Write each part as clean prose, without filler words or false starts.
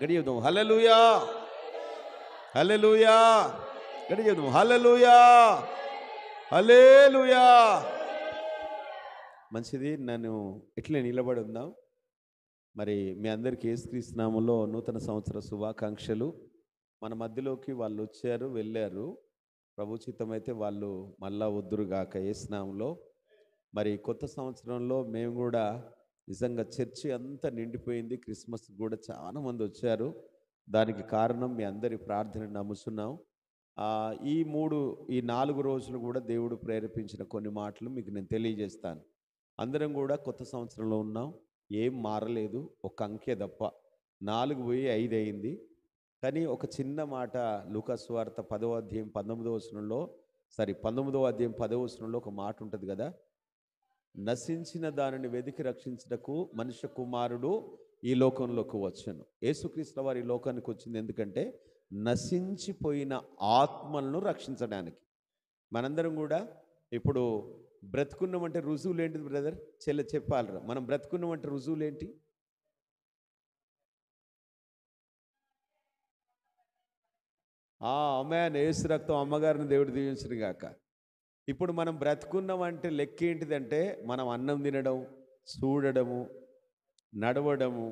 గడి చెబుదాం హల్లెలూయా, హల్లెలూయా. గడి చెబుదాం హల్లెలూయా, హల్లెలూయా. మంచిది, నన్ను ఇట్లే నిలబడి ఉందాం. మరి మీ అందరికీ యేసుక్రీస్తు నామములో నూతన సంవత్సర శుభాకాంక్షలు. మన మధ్యలోకి వాళ్ళు వచ్చారు, వెళ్ళారు. ప్రభు చిత్తమైతే వాళ్ళు మళ్ళా వద్దురుగాక యేసు నామములో. మరి కొత్త సంవత్సరంలో మేము కూడా నిజంగా చర్చి అంతా నిండిపోయింది. క్రిస్మస్ కూడా చాలా మంది వచ్చారు. దానికి కారణం మీ అందరి ప్రార్థన నమ్ముతున్నాం. ఈ 4 రోజులు కూడా దేవుడు ప్రేరేపించిన కొన్ని మాటలు మీకు నేను తెలియజేస్తాను. అందరం కూడా కొత్త సంవత్సరంలో ఉన్నాం. ఏం మారలేదు, ఒక అంకె తప్ప. 4 పోయి 5 అయింది. కానీ ఒక చిన్న మాట లూకా సువార్త 10వ అధ్యాయం 19వ వచనంలో 19వ అధ్యాయం 10వ వచనంలో ఒక మాట ఉంటుంది కదా, నశించిన దానిని వెదికి రక్షించుటకు మనుష్య కుమారుడు ఈ లోకంలోకి వచ్చాను. యేసుక్రీస్తు వారు ఈ లోకానికి వచ్చింది ఎందుకంటే నశించిపోయిన ఆత్మలను రక్షించడానికి. మనందరం కూడా ఇప్పుడు బ్రతుకున్నామంటే రుజువులు ఏంటిది బ్రదర్? చెప్పాలరా, మనం బ్రతుకున్నామంటే రుజువులు ఏంటి? ఆమేన్. యేసు రక్తం, అమ్మగారిని దేవుడు దీవించును గాక. ఇప్పుడు మనం బ్రతుకున్నామంటే లెక్క ఏంటిదంటే మనం అన్నం తినడం, చూడడము, నడవడము,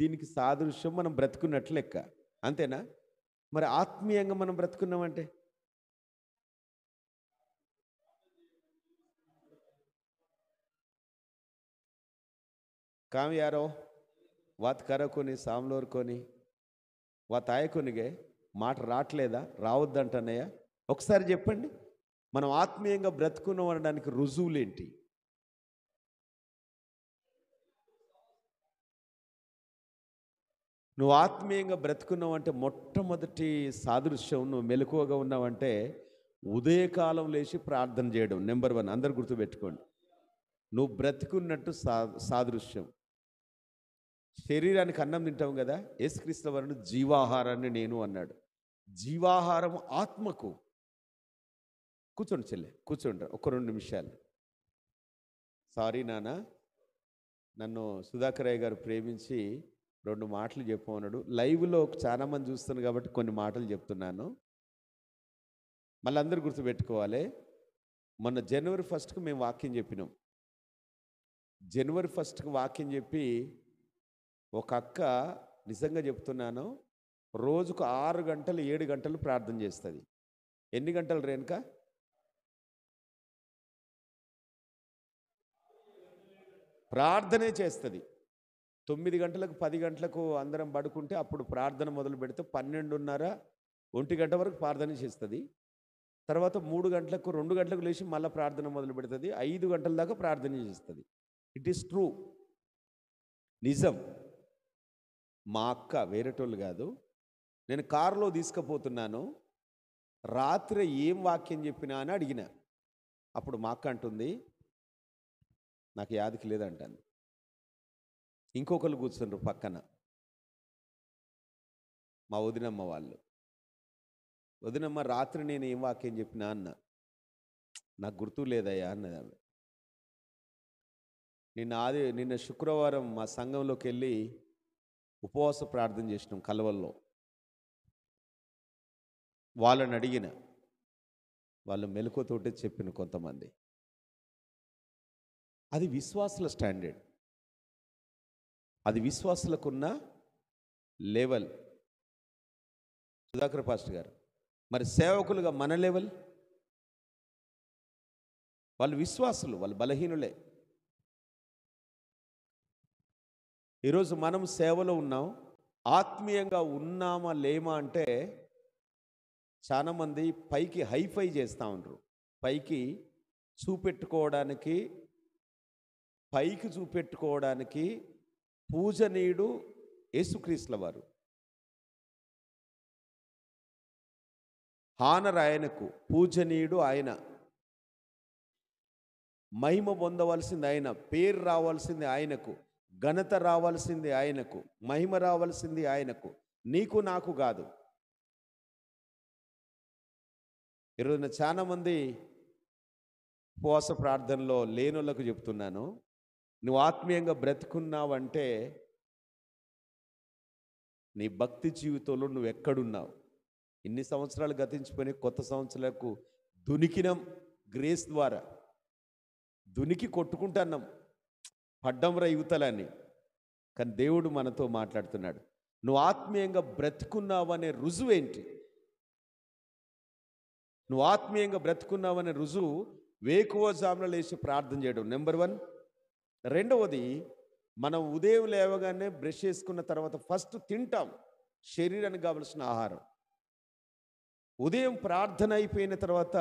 దీనికి సాదృశ్యం మనం బ్రతుకున్నట్లు లెక్క. అంతేనా? మరి ఆత్మీయంగా మనం బ్రతుకున్నామంటే काम यारो वात కరకొని సామ్లోరుకొని వాత్ ఆయకొనిగే మాట రావట్లేదా? రావద్దంటన్నయ్య. ఒకసారి చెప్పండి, మనం ఆత్మీయంగా బ్రతుకున్నాం అనడానికి రుజువులేంటి? నువ్వు ఆత్మీయంగా బ్రతుకున్నావు అంటే మొట్టమొదటి సాదృశ్యం, నువ్వు మెలకువగా ఉన్నావంటే ఉదయకాలం లేచి ప్రార్థన చేయడం నెంబర్ 1. అందరు గుర్తుపెట్టుకోండి. నువ్వు బ్రతుకున్నట్టు సాదృశ్యం. శరీరానికి అన్నం తింటాం కదా, యేసుక్రీస్తు వారు జీవాహారాన్ని నేను అన్నాడు. జీవాహారం ఆత్మకు. కూర్చోండి చెల్లె, కూర్చోండి ఒక 2 నిమిషాలు. సారీ నాన్న, నన్ను సుధాకరయ్య గారు ప్రేమించి 2 మాటలు చెప్పమన్నాడు. లైవ్లో చాలామంది చూస్తున్నాను కాబట్టి కొన్ని మాటలు చెప్తున్నాను. మళ్ళీ అందరూ గుర్తుపెట్టుకోవాలి. మొన్న జనవరి 1కు మేము వాక్యం చెప్పినాం. జనవరి 1కు వాక్యం చెప్పి ఒక అక్క, నిజంగా చెప్తున్నాను, రోజుకు 6 గంటలు 7 గంటలు ప్రార్థన చేస్తుంది. ఎన్ని గంటలు రేణుక? ప్రార్థనే చేస్తుంది. 9 గంటలకు 10 గంటలకు అందరం పడుకుంటే అప్పుడు ప్రార్థన మొదలు పెడితే 12:30 1 గంట వరకు ప్రార్థన చేస్తుంది. తర్వాత 3 గంటలకు 2 గంటలకు లేచి మళ్ళీ ప్రార్థన మొదలు పెడుతుంది. 5 గంటల దాకా ప్రార్థన చేస్తుంది. ఇట్ ఈస్ ట్రూ, నిజం. మా అక్క, వేరేటోళ్ళు కాదు. నేను కారులో తీసుకుపోతున్నాను, రాత్రి ఏం వాక్యం చెప్పినా అని అడిగిన. అప్పుడు మా అక్క అంటుంది, నాకు యాదికి లేదంటాను. ఇంకొకరు కూర్చుండ్రు పక్కన, మా వదినమ్మ వాళ్ళు. వదినమ్మ, రాత్రి నేను ఏం వాక్యం చెప్పినా అన్న. నాకు గుర్తు లేదయ్యా అన్నది ఆమె. నిన్న శుక్రవారం మా సంఘంలోకి వెళ్ళి ఉపవాస ప్రార్థన చేసినాం కలవల్లో. వాళ్ళని అడిగిన, వాళ్ళు మెలకువతోటే చెప్పిన కొంతమంది. అది విశ్వాసుల స్టాండర్డ్, అది విశ్వాసులకున్న లెవెల్. సుధాకర్ పాస్టర్ గారు, మరి సేవకులుగా మన లెవెల్? వాళ్ళు విశ్వాసులు, వాళ్ళు బలహీనులే. ఈరోజు మనం సేవలో ఉన్నాం, ఆత్మీయంగా ఉన్నామా లేమా అంటే చాలామంది పైకి హైఫై చేస్తూ ఉంటారు. పైకి చూపెట్టుకోవడానికి పూజనీయుడు యేసుక్రీస్తుల వారు. హానర్ ఆయనకు, పూజనీయుడు ఆయన, మహిమ పొందవలసింది ఆయన, పేరు రావాల్సింది ఆయనకు, ఘనత రావాల్సింది ఆయనకు, మహిమ రావాల్సింది ఆయనకు, నీకు నాకు కాదు. ఈరోజున చాలామంది ఉపవాస ప్రార్థనలో లేనోళ్ళకు చెప్తున్నాను, నువ్వు ఆత్మీయంగా బ్రతుకున్నావంటే నీ భక్తి జీవితంలో నువ్వు ఎక్కడున్నావు? ఇన్ని సంవత్సరాలు గతించిపోయిన కొత్త సంవత్సరాలకు దునికినం, గ్రేస్ ద్వారా దునికి కొట్టుకుంటున్నాం, పడ్డం రా యువతలని. కానీ దేవుడు మనతో మాట్లాడుతున్నాడు. నువ్వు ఆత్మీయంగా బ్రతుకున్నావు అనే రుజువు ఏంటి? నువ్వు ఆత్మీయంగా బ్రతుకున్నావు అనే రుజువు వేకువజామున లేచి ప్రార్థన చేయడం నెంబర్ 1. రెండవది, మనం ఉదయం లేవగానే బ్రష్ చేసుకున్న తర్వాత ఫస్ట్ తింటాం శరీరానికి కావలసిన ఆహారం. ఉదయం ప్రార్థన అయిపోయిన తర్వాత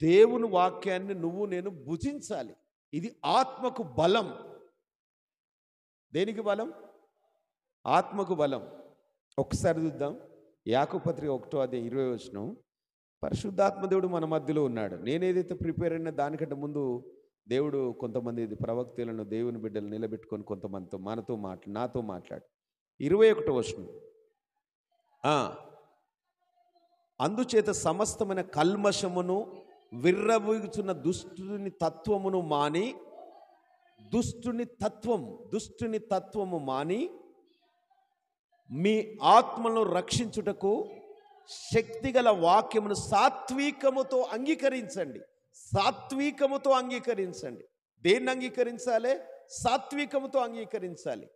దేవుని వాక్యాన్ని నువ్వు నేను భుజించాలి. ఇది ఆత్మకు బలం. దేనికి బలం? ఆత్మకు బలం. ఒకసారి చూద్దాం. యాకోబు పత్రిక 1:20. పరిశుద్ధాత్మ దేవుడు మన మధ్యలో ఉన్నాడు. నేనేదైతే ప్రిపేర్ అయినా దానికంటే ముందు దేవుడు కొంతమంది ప్రవక్తలను, దేవుని బిడ్డలు నిలబెట్టుకొని కొంతమందితో నాతో మాట్లాడు. 21. అందుచేత సమస్తమైన కల్మషమును విర్రవీగుచున్న దుష్టుని తత్వమును మాని, దుష్టుని తత్వము మాని మీ ఆత్మను రక్షించుటకు శక్తిగల వాక్యమును సాత్వికముతో అంగీకరించండి. సాత్వికముతో అంగీకరించండి. దేన్ని అంగీకరించాలి? సాత్వికముతో అంగీకరించాలి.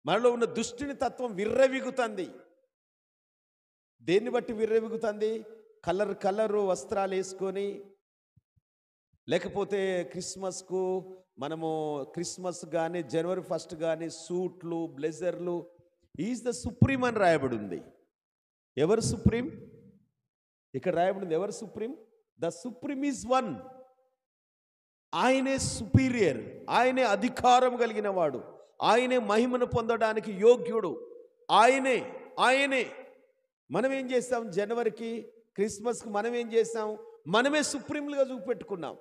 మనలో ఉన్న దుష్టుని తత్వం విర్రవిగుతుంది. దేన్ని బట్టి విర్రవిగుతుంది? కలరు వస్త్రాలు వేసుకొని, లేకపోతే క్రిస్మస్ కానీ జనవరి 1 కానీ సూట్లు, బ్లెజర్లు. ఈజ్ ద సుప్రీం అని రాయబడి ఉంది. ఎవరు సుప్రీం? ఇక్కడ రాయబడి ఉంది. ఎవరు supreme? The supreme is one. ఆయనే సుపీరియర్, ఆయనే అధికారం కలిగిన వాడు, ఆయనే మహిమను పొందడానికి యోగ్యుడు. ఆయనే. మనం ఏం చేస్తాం? జనవరికి, క్రిస్మస్కి మనం ఏం చేస్తాం? మనమే సుప్రీంలుగా చూపెట్టుకున్నాం.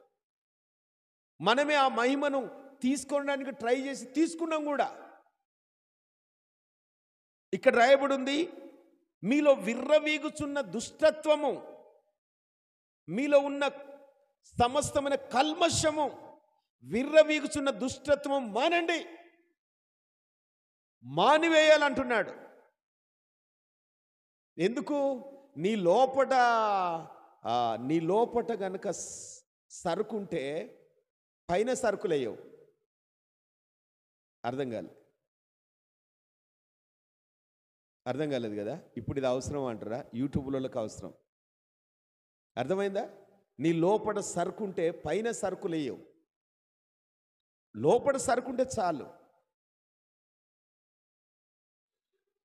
మనమే ఆ మహిమను తీసుకోవడానికి ట్రై చేసి తీసుకున్నాం కూడా. ఇక్కడ రాయబడి ఉంది, మీలో విర్రవీగుచున్న దుష్టత్వము, మీలో ఉన్న సమస్తమైన కల్మషము, విర్రవీగుచున్న దుష్టత్వం మానండి, మానివేయాలంటున్నాడు. ఎందుకు? నీ లోపట గనక సరుకుంటే పైన సరుకులేయవు. అర్థం కాలేదు కదా? ఇప్పుడు ఇది అవసరం అంటారా? యూట్యూబ్లోకి అవసరం. అర్థమైందా? నీ లోపల సరుకుంటే పైన సరుకులేయవు. లోపల సరుకుంటే చాలు.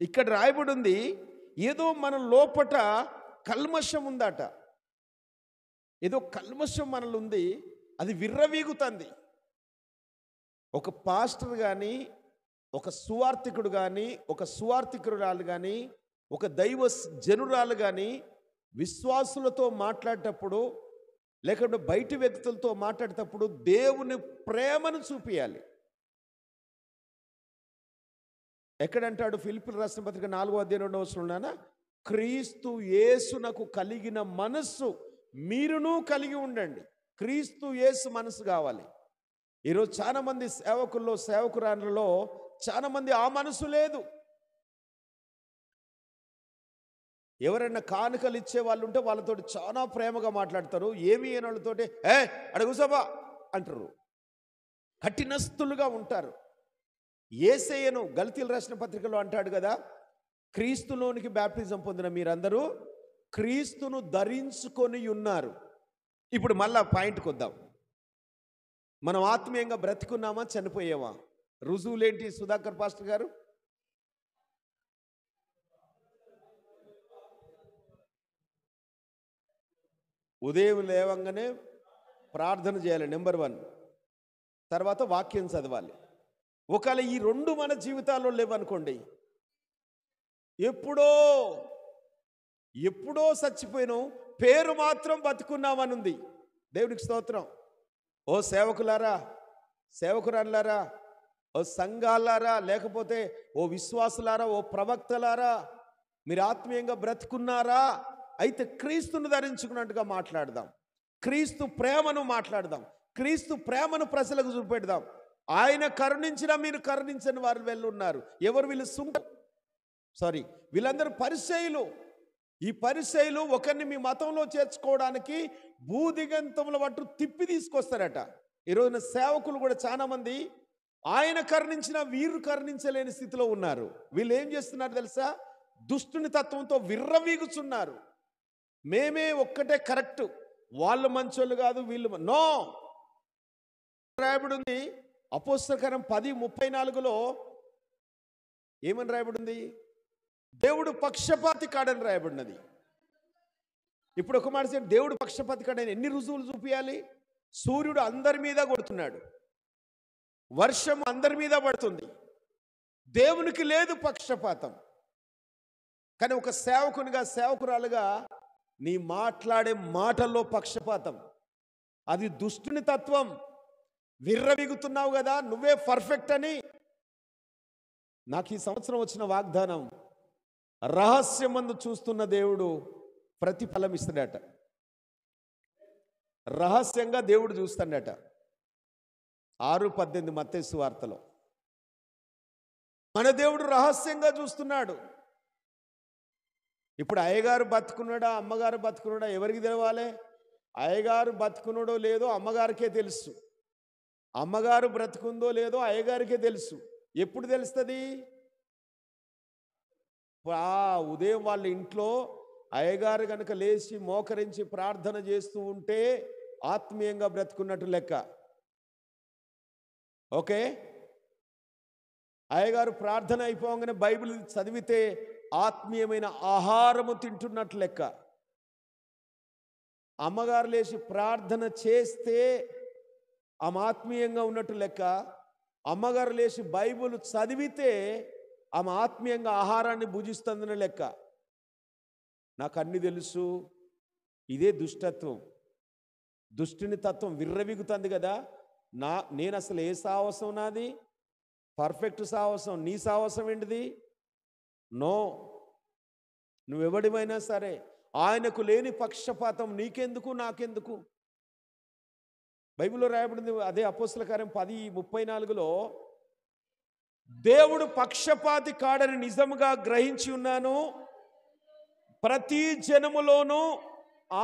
ఇక్కడ రాయబడి ఉంది, ఏదో మన లోపట కల్మషం ఉందట. ఏదో కల్మషం మనలో ఉంది, అది విర్రవీగుతుంది. ఒక పాస్టర్ కానీ, ఒక సువార్థికుడు కానీ, ఒక సువార్థికురాలు కానీ, ఒక దైవ జనురాలు కానీ విశ్వాసులతో మాట్లాడేటప్పుడు, లేకపోతే బయటి వ్యక్తులతో మాట్లాడేటప్పుడు దేవుని ప్రేమను చూపియాలి. ఎక్కడంటాడు? ఫిలిప్పీయులకు రాసిన పత్రిక 4:2 క్రీస్తు యేసునకు కలిగిన మనస్సు మీరును కలిగి ఉండండి. క్రీస్తు యేసు మనసు కావాలి. ఈరోజు చాలా మంది సేవకుల్లో, సేవకురాళ్ళలో చాలా మంది ఆ మనసు లేదు. ఎవరైనా కానుకలు ఇచ్చే వాళ్ళు ఉంటే వాళ్ళతో చాలా ప్రేమగా మాట్లాడతారు. ఏమి అయిన వాళ్ళతోటి అడుగుసబా అంటారు. కఠినస్తులుగా ఉంటారు. యేసయ్యను గలతీయులకు రాసిన పత్రికలో అంటాడు కదా, క్రీస్తులోనికి బ్యాప్టిజం పొందిన మీరందరూ క్రీస్తును ధరించుకొని ఉన్నారు. ఇప్పుడు మళ్ళా పాయింట్కి వద్దాం. మనం ఆత్మీయంగా బ్రతికున్నామా, చనిపోయామా? రుజువులేంటి సుధాకర్ పాస్టర్ గారు? ఉదయం లేవంగానే ప్రార్థన చేయాలి, నెంబర్ 1. తర్వాత వాక్యం చదవాలి. ఒకవేళ ఈ 2 మన జీవితాల్లో లేవనుకోండి, ఎప్పుడో చచ్చిపోయినాం, పేరు మాత్రం బతుకున్నామని ఉంది. దేవునికి స్తోత్రం. ఓ సేవకులారా, సేవకురాలారా, ఓ సంఘాలారా, లేకపోతే ఓ విశ్వాసులారా, ఓ ప్రవక్తలారా, మీరు ఆత్మీయంగా బ్రతుకున్నారా? అయితే క్రీస్తును ధరించుకున్నట్టుగా మాట్లాడదాం. క్రీస్తు ప్రేమను మాట్లాడదాం. క్రీస్తు ప్రేమను ప్రజలకు చూపెడదాం. ఆయన కరుణించినా మీరు కరుణించని వారు వెళ్ళున్నారు. ఎవరు వీళ్ళు? వీళ్ళందరూ పరిసయ్యులు. ఈ పరిసయ్యులు ఒకరిని మీ మతంలో చేర్చుకోవడానికి భూదిగంతముల పట్టు తిప్పి తీసుకొస్తారట. ఈరోజున సేవకులు కూడా చాలా మంది ఆయన కరుణించినా వీరు కరుణించలేని స్థితిలో ఉన్నారు. వీళ్ళు ఏం చేస్తున్నారు తెలుసా? దుష్టుని తత్వంతో విర్రవీగుచున్నారు. మేమే ఒక్కటే కరెక్ట్, వాళ్ళు మంచోళ్ళు కాదు, వీళ్ళు నో. రాయబడి ఉంది అపోస్తలకార్యం 10:34లో ఏమని రాయబడి ఉంది? దేవుడు పక్షపాతి కాడని రాయబడినది. ఇప్పుడు ఒక మాట చెప్పి, దేవుడు పక్షపాతి కాడని ఎన్ని రుజువులు చూపించాలి? సూర్యుడు అందరి మీద కొడుతున్నాడు, వర్షం అందరి మీద పడుతుంది, దేవునికి లేదు పక్షపాతం. కానీ ఒక సేవకునిగా, సేవకురాలుగా నీ మాట్లాడే మాటల్లో పక్షపాతం, అది దుష్టుని తత్వం. విర్రవీగుతున్నావు కదా, నువ్వే పర్ఫెక్ట్ అని. నాకు ఈ సంవత్సరం వచ్చిన వాగ్దానం, రహస్యమందు చూస్తున్న దేవుడు ప్రతిఫలం ఇస్తాడట. రహస్యంగా దేవుడు చూస్తాడట. 6:18 మత్తయి సువార్తలో మన దేవుడు రహస్యంగా చూస్తున్నాడు. ఇప్పుడు అయ్యగారు బతుకున్నాడా, అమ్మగారు బతుకున్నాడా ఎవరికి తెలవాలి? అయ్యగారు బతుకున్నాడో లేదో అమ్మగారికే తెలుసు, అమ్మగారు బ్రతుకుందో లేదో అయ్యగారికే తెలుసు. ఎప్పుడు తెలుస్తుంది? ఉదయం వాళ్ళ ఇంట్లో అయ్యగారు కనుక లేచి మోకరించి ప్రార్థన చేస్తూ ఉంటే ఆత్మీయంగా బ్రతుకున్నట్టు లెక్క. ఓకే, అయ్యగారు ప్రార్థన అయిపోగానే బైబిల్ చదివితే ఆత్మీయమైన ఆహారము తింటున్నట్టు లెక్క. అమ్మగారు లేచి ప్రార్థన చేస్తే ఆమె ఆత్మీయంగా ఉన్నట్టు లెక్క. అమ్మగారు లేచి బైబిల్ చదివితే ఆమె ఆత్మీయంగా ఆహారాన్ని భుజిస్తుందని లెక్క. నాకు అన్ని తెలుసు. ఇదే దుష్టత్వం, దుష్టుని తత్వం విర్రవిగుతుంది కదా. నేను అసలు ఏ సాహసం నాది? పర్ఫెక్ట్ సాహసం. నీ సాహసం ఏంటిది? నో. నువ్వెవడివైనా సరే ఆయనకు లేని పక్షపాతం నీకెందుకు, నాకెందుకు? బైబిల్లో రాయబడింది అదే అపోస్తలకార్యం 10:34లో, దేవుడు పక్షపాతి కాడని నిజముగా గ్రహించి ఉన్నాను, ప్రతి జనములోనూ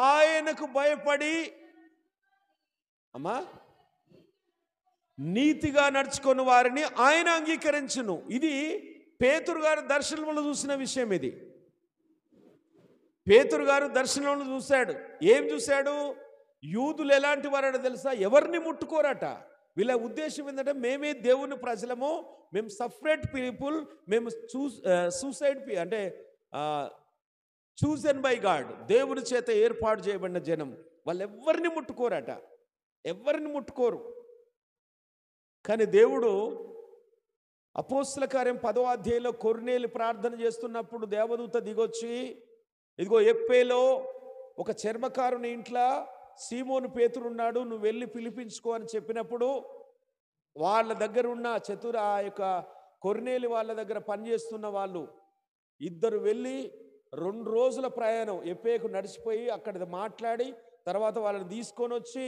ఆయనకు భయపడి నీతిగా నడుచుకుని వారిని ఆయన అంగీకరించును. ఇది పేతురు గారు దర్శనంలో చూసిన విషయం. ఇది పేతురు గారు దర్శనంలో చూశాడు. ఏం చూశాడు? యూదులు ఎలాంటి వారో తెలుసా? ఎవరిని ముట్టుకోరట. వీళ్ళ ఉద్దేశం ఏంటంటే, మేమే దేవుని ప్రజలము, మేము సపరేట్ పీపుల్, మేము సూసైడ్ అంటే చూజన్ బై గాడ్, దేవుని చేత ఏర్పాటు చేయబడిన జనం. వాళ్ళు ఎవరిని ముట్టుకోరట, ఎవరిని ముట్టుకోరు. కానీ దేవుడు అపోస్తలకార్యం 10వ అధ్యాయంలో కొర్నేలి ప్రార్థన చేస్తున్నప్పుడు దేవదూత దిగొచ్చి, ఇదిగో యొప్పేలో ఒక చర్మకారుని ఇంట్లో సీమోను పేతురు ఉన్నాడు, నువ్వు వెళ్ళి పిలిపించుకో అని చెప్పినప్పుడు, వాళ్ళ దగ్గర ఉన్న ఆ యొక్క కొర్నేలి వాళ్ళ దగ్గర పనిచేస్తున్న వాళ్ళు ఇద్దరు వెళ్ళి 2 రోజుల ప్రయాణం యొప్పేకు నడిచిపోయి అక్కడ మాట్లాడి తర్వాత వాళ్ళని తీసుకొని వచ్చి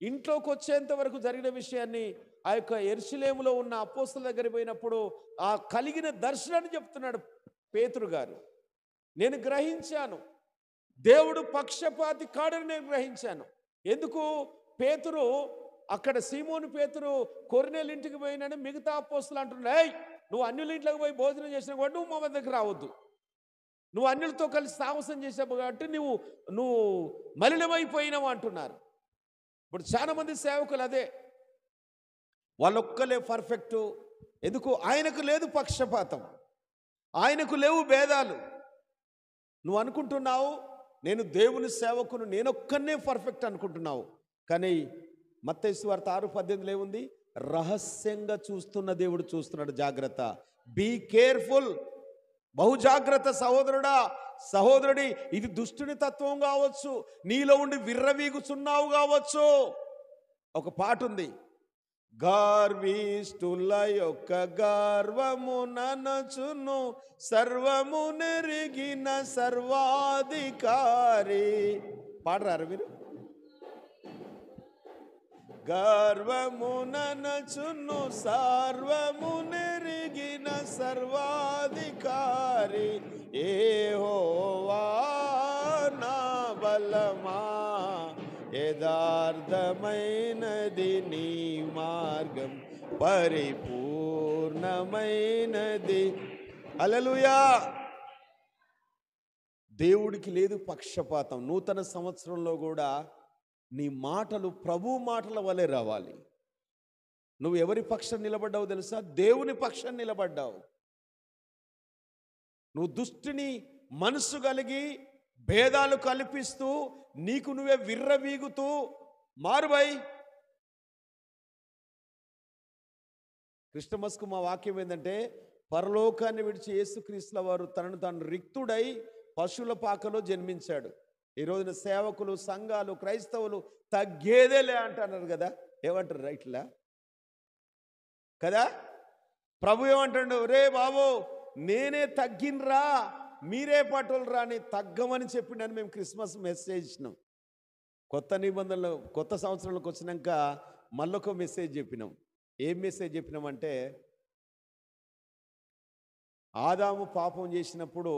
ఇంట్లోకి వచ్చేంత వరకు జరిగిన విషయాన్ని ఆ యొక్క యెరూషలేములో ఉన్న అపోస్తలుల దగ్గర పోయినప్పుడు ఆ కలిగిన దర్శనాన్ని చెప్తున్నాడు పేతురు గారు. నేను గ్రహించాను, దేవుడు పక్షపాతి కాడని నేను గ్రహించాను. ఎందుకు? పేతురు అక్కడ సీమోను పేతురు కొర్నేలి ఇంటికి పోయినాడు. మిగతా అపోస్తలు అంటున్నాయి, నువ్వు అన్యుల ఇంట్లోకి పోయి భోజనం చేసిన కాబట్టి నువ్వు మా దగ్గర రావద్దు, నువ్వు అన్యులతో కలిసి సాహసం చేసావు కాబట్టి నువ్వు మలినమైపోయినావు అంటున్నారు. ఇప్పుడు చాలా మంది సేవకులు అదే, వాళ్ళొక్కలే పర్ఫెక్టు. ఎందుకు? ఆయనకు లేదు పక్షపాతం, ఆయనకు లేవు భేదాలు. నువ్వు అనుకుంటున్నావు నేను దేవుని సేవకును, నేనొక్కనే పర్ఫెక్ట్ అనుకుంటున్నావు. కానీ మత్తయి సువార్త 6:18 ఏముంది? రహస్యంగా చూస్తున్న దేవుడు చూస్తున్నాడు. జాగ్రత్త, బీ కేర్ఫుల్, బహు జాగ్రత్త సహోదరుడా, సహోదరుడి. ఇది దుష్టుని తత్వం కావచ్చు, నీలో ఉండి విర్రవీగుచున్నావు కావచ్చు. ఒక పాట ఉంది, గర్విష్ఠుల యొక్క గర్వము ననచును, సర్వము నెరిగిన సర్వాధికారి. పాడరారు మీరు? గర్వముననచును సర్వమునెరిగిన సర్వాధికారి యెహోవా నా బలమా, యథార్థమైనది నీ మార్గం, పరిపూర్ణమైనది. హల్లెలూయా. దేవుడికి లేదు పక్షపాతం. నూతన సంవత్సరంలో కూడా నీ మాటలు ప్రభు మాటల వలె రావాలి. నువ్వు ఎవరి పక్షం నిలబడ్డావు తెలుసా? దేవుని పక్షం నిలబడ్డావు. నువ్వు దుష్టుని మనసు కలిగి భేదాలు కల్పిస్తూ నీకు నువ్వే విర్రవీగుతూ మారుబై. క్రిస్టమస్కు మా వాక్యం ఏంటంటే, పరలోకాన్ని విడిచి యేసుక్రీస్తుల వారు తనను తాను రిక్తుడై పశువుల పాకలో జన్మించాడు. ఈ రోజున సేవకులు, సంఘాలు, క్రైస్తవులు తగ్గేదేలే అంటున్నారు కదా. ఏమంటారు? రైట్లా కదా. ప్రభు ఏమంటాడు? రే బాబు, నేనే తగ్గినరా, మీరే పట్టులరా అని తగ్గమని చెప్పిండని మేము క్రిస్మస్ మెసేజ్ ఇచ్చినాం. కొత్త నిబంధనలు కొత్త సంవత్సరంలోకి వచ్చినాక మళ్ళొక మెసేజ్ చెప్పినాం. ఏం మెసేజ్ చెప్పినామంటే, ఆదాము పాపం చేసినప్పుడు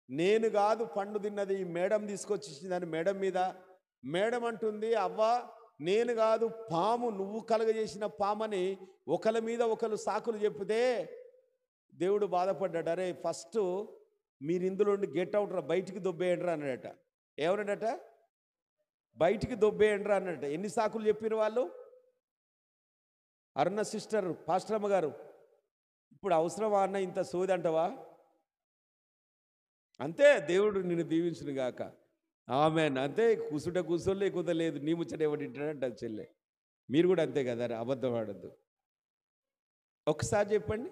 నేను కాదు పండు తిన్నది, ఈ మేడం తీసుకొచ్చిందని మేడం మీద. మేడం అంటుంది, అవ్వ నేను కాదు పాము, నువ్వు కలగజేసిన పామని ఒకరి మీద ఒకరు సాకులు చెప్తే దేవుడు బాధపడ్డాడు. అరే ఫస్ట్ మీరు ఇందులో గెట్ అవుట్ రా, బయటికి దొబ్బేయండి రా అన్నాడట. ఎవరడట? బయటికి దొబ్బేయండి రా అన్నట. ఎన్ని సాకులు చెప్పిన వాళ్ళు? అరుణ సిస్టర్, పాస్టరమ్మ గారు, ఇప్పుడు అవసరమా అన్న ఇంత సోది అంటవా? అంతే, దేవుడు నిన్ను దీవించును గాక. ఆమెన్. అంతే, కూర్చోలే కుదలేదు, నీ ముచ్చట ఎవడింటాడంట చెల్లె. మీరు కూడా అంతే కదా, అబద్ధం ఆడద్దు. ఒకసారి చెప్పండి,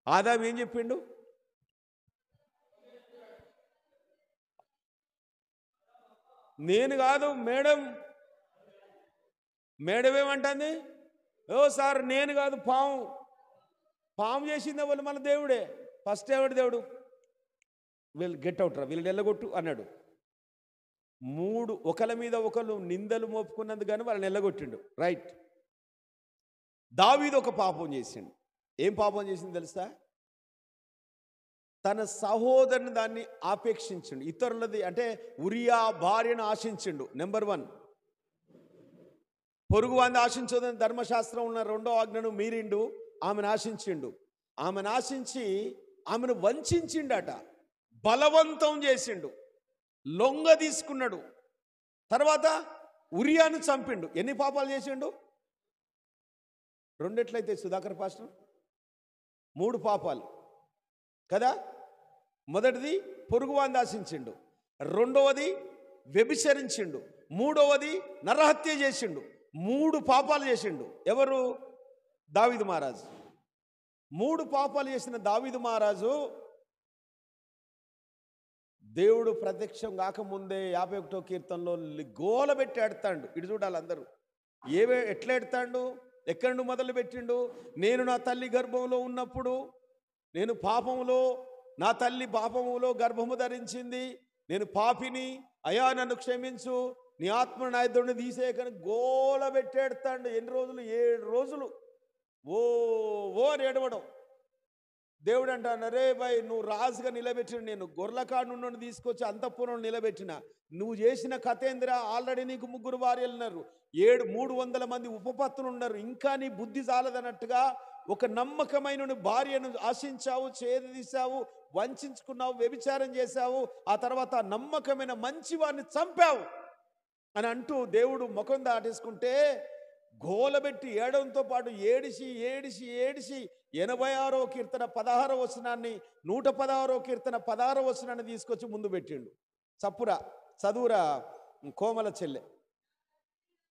ఆదాం ఏం చెప్పిండు? నేను కాదు మేడం. మేడం ఏమంటుంది? ఓ సార్ నేను కాదు పాము. పాము చేసింది వాళ్ళు మన దేవుడే. ఫస్ట్ ఎవడు దేవుడు? వీళ్ళు గెట్ అవుట్ రా, వీళ్ళు ఎల్లగొట్టు అన్నాడు. ఒకళ్ళ మీద ఒకళ్ళు నిందలు మోపుకున్నందుకు కానీ వాళ్ళని ఎల్లగొట్టిండు. రైట్. దావీదు ఒక పాపం చేసిండు. ఏం పాపం చేసింది తెలుసా? తన సహోదరుని దాన్ని ఆపేక్షించిండు. ఇతరులది అంటే ఉరియా భార్యను ఆశించిండు. నెంబర్ 1. పొరుగు వాడిని ఆశించదని ధర్మశాస్త్రం ఉన్న 2వ ఆజ్ఞను మీరిండు. ఆమెను ఆశించిండు. ఆమెను ఆశించి ఆమెను వంచిండట, బలవంతం చేసిండు, లొంగ తీసుకున్నాడు. తర్వాత ఉరియాను చంపిండు. ఎన్ని పాపాలు చేసిండు? 2 ఎట్లయితే సుధాకర్ పాస్టర్? 3 పాపాలు కదా. మొదటిది పొరుగువాన్ని ఆశించిండు, 2వది వ్యభిచరించిండు, 3వది నరహత్య చేసిండు. 3 పాపాలు చేసిండు. ఎవరు? దావీదు మహారాజు. 3 పాపాలు చేసిన దావీదు మహారాజు దేవుడు ప్రత్యక్షం కాకముందే 51వ కీర్తనలో గోల పెట్టి ఎడతాడు. ఇటు చూడాలి అందరూ. ఎట్లా ఎడతాడు? ఎక్కడి నుండి మొదలు పెట్టిండు? నేను నా తల్లి గర్భంలో ఉన్నప్పుడు, నేను పాపములో, నా తల్లి పాపములో గర్భము ధరించింది, నేను పాపిని, అయా నన్ను క్షమించు, నీ ఆత్మ నాయకుడిని తీసేయకని గోల పెట్టేడతాడు. ఎన్ని రోజులు? 7 రోజులు ఓ అని ఏడవడం. దేవుడు అంటాను, రే బాయ్, నువ్వు రాజుగా నిలబెట్టిన, నేను గొర్రెకాడు నుండి తీసుకొచ్చి అంతఃపురం నిలబెట్టిన, నువ్వు చేసిన కథేంద్ర. ఆల్రెడీ నీకు 3 భార్యలు ఉన్నారు, 300 మంది ఉపపత్తులు ఉన్నారు, ఇంకా నీ బుద్ధి చాలదన్నట్టుగా ఒక నమ్మకమైన భార్యను ఆశించావు, చేదీశావు, వంచుకున్నావు, వ్యభిచారం చేశావు, ఆ తర్వాత నమ్మకమైన మంచి వారిని చంపావు అని అంటూ దేవుడు ముఖం దాటేసుకుంటే గోలబెట్టి ఏడంతో పాటు ఏడిసి 86వ కీర్తన 16వ వచనాన్ని, 116వ కీర్తన 16వ వచనాన్ని తీసుకొచ్చి ముందు పెట్టిండు. చదువురా కోమల చెల్లె.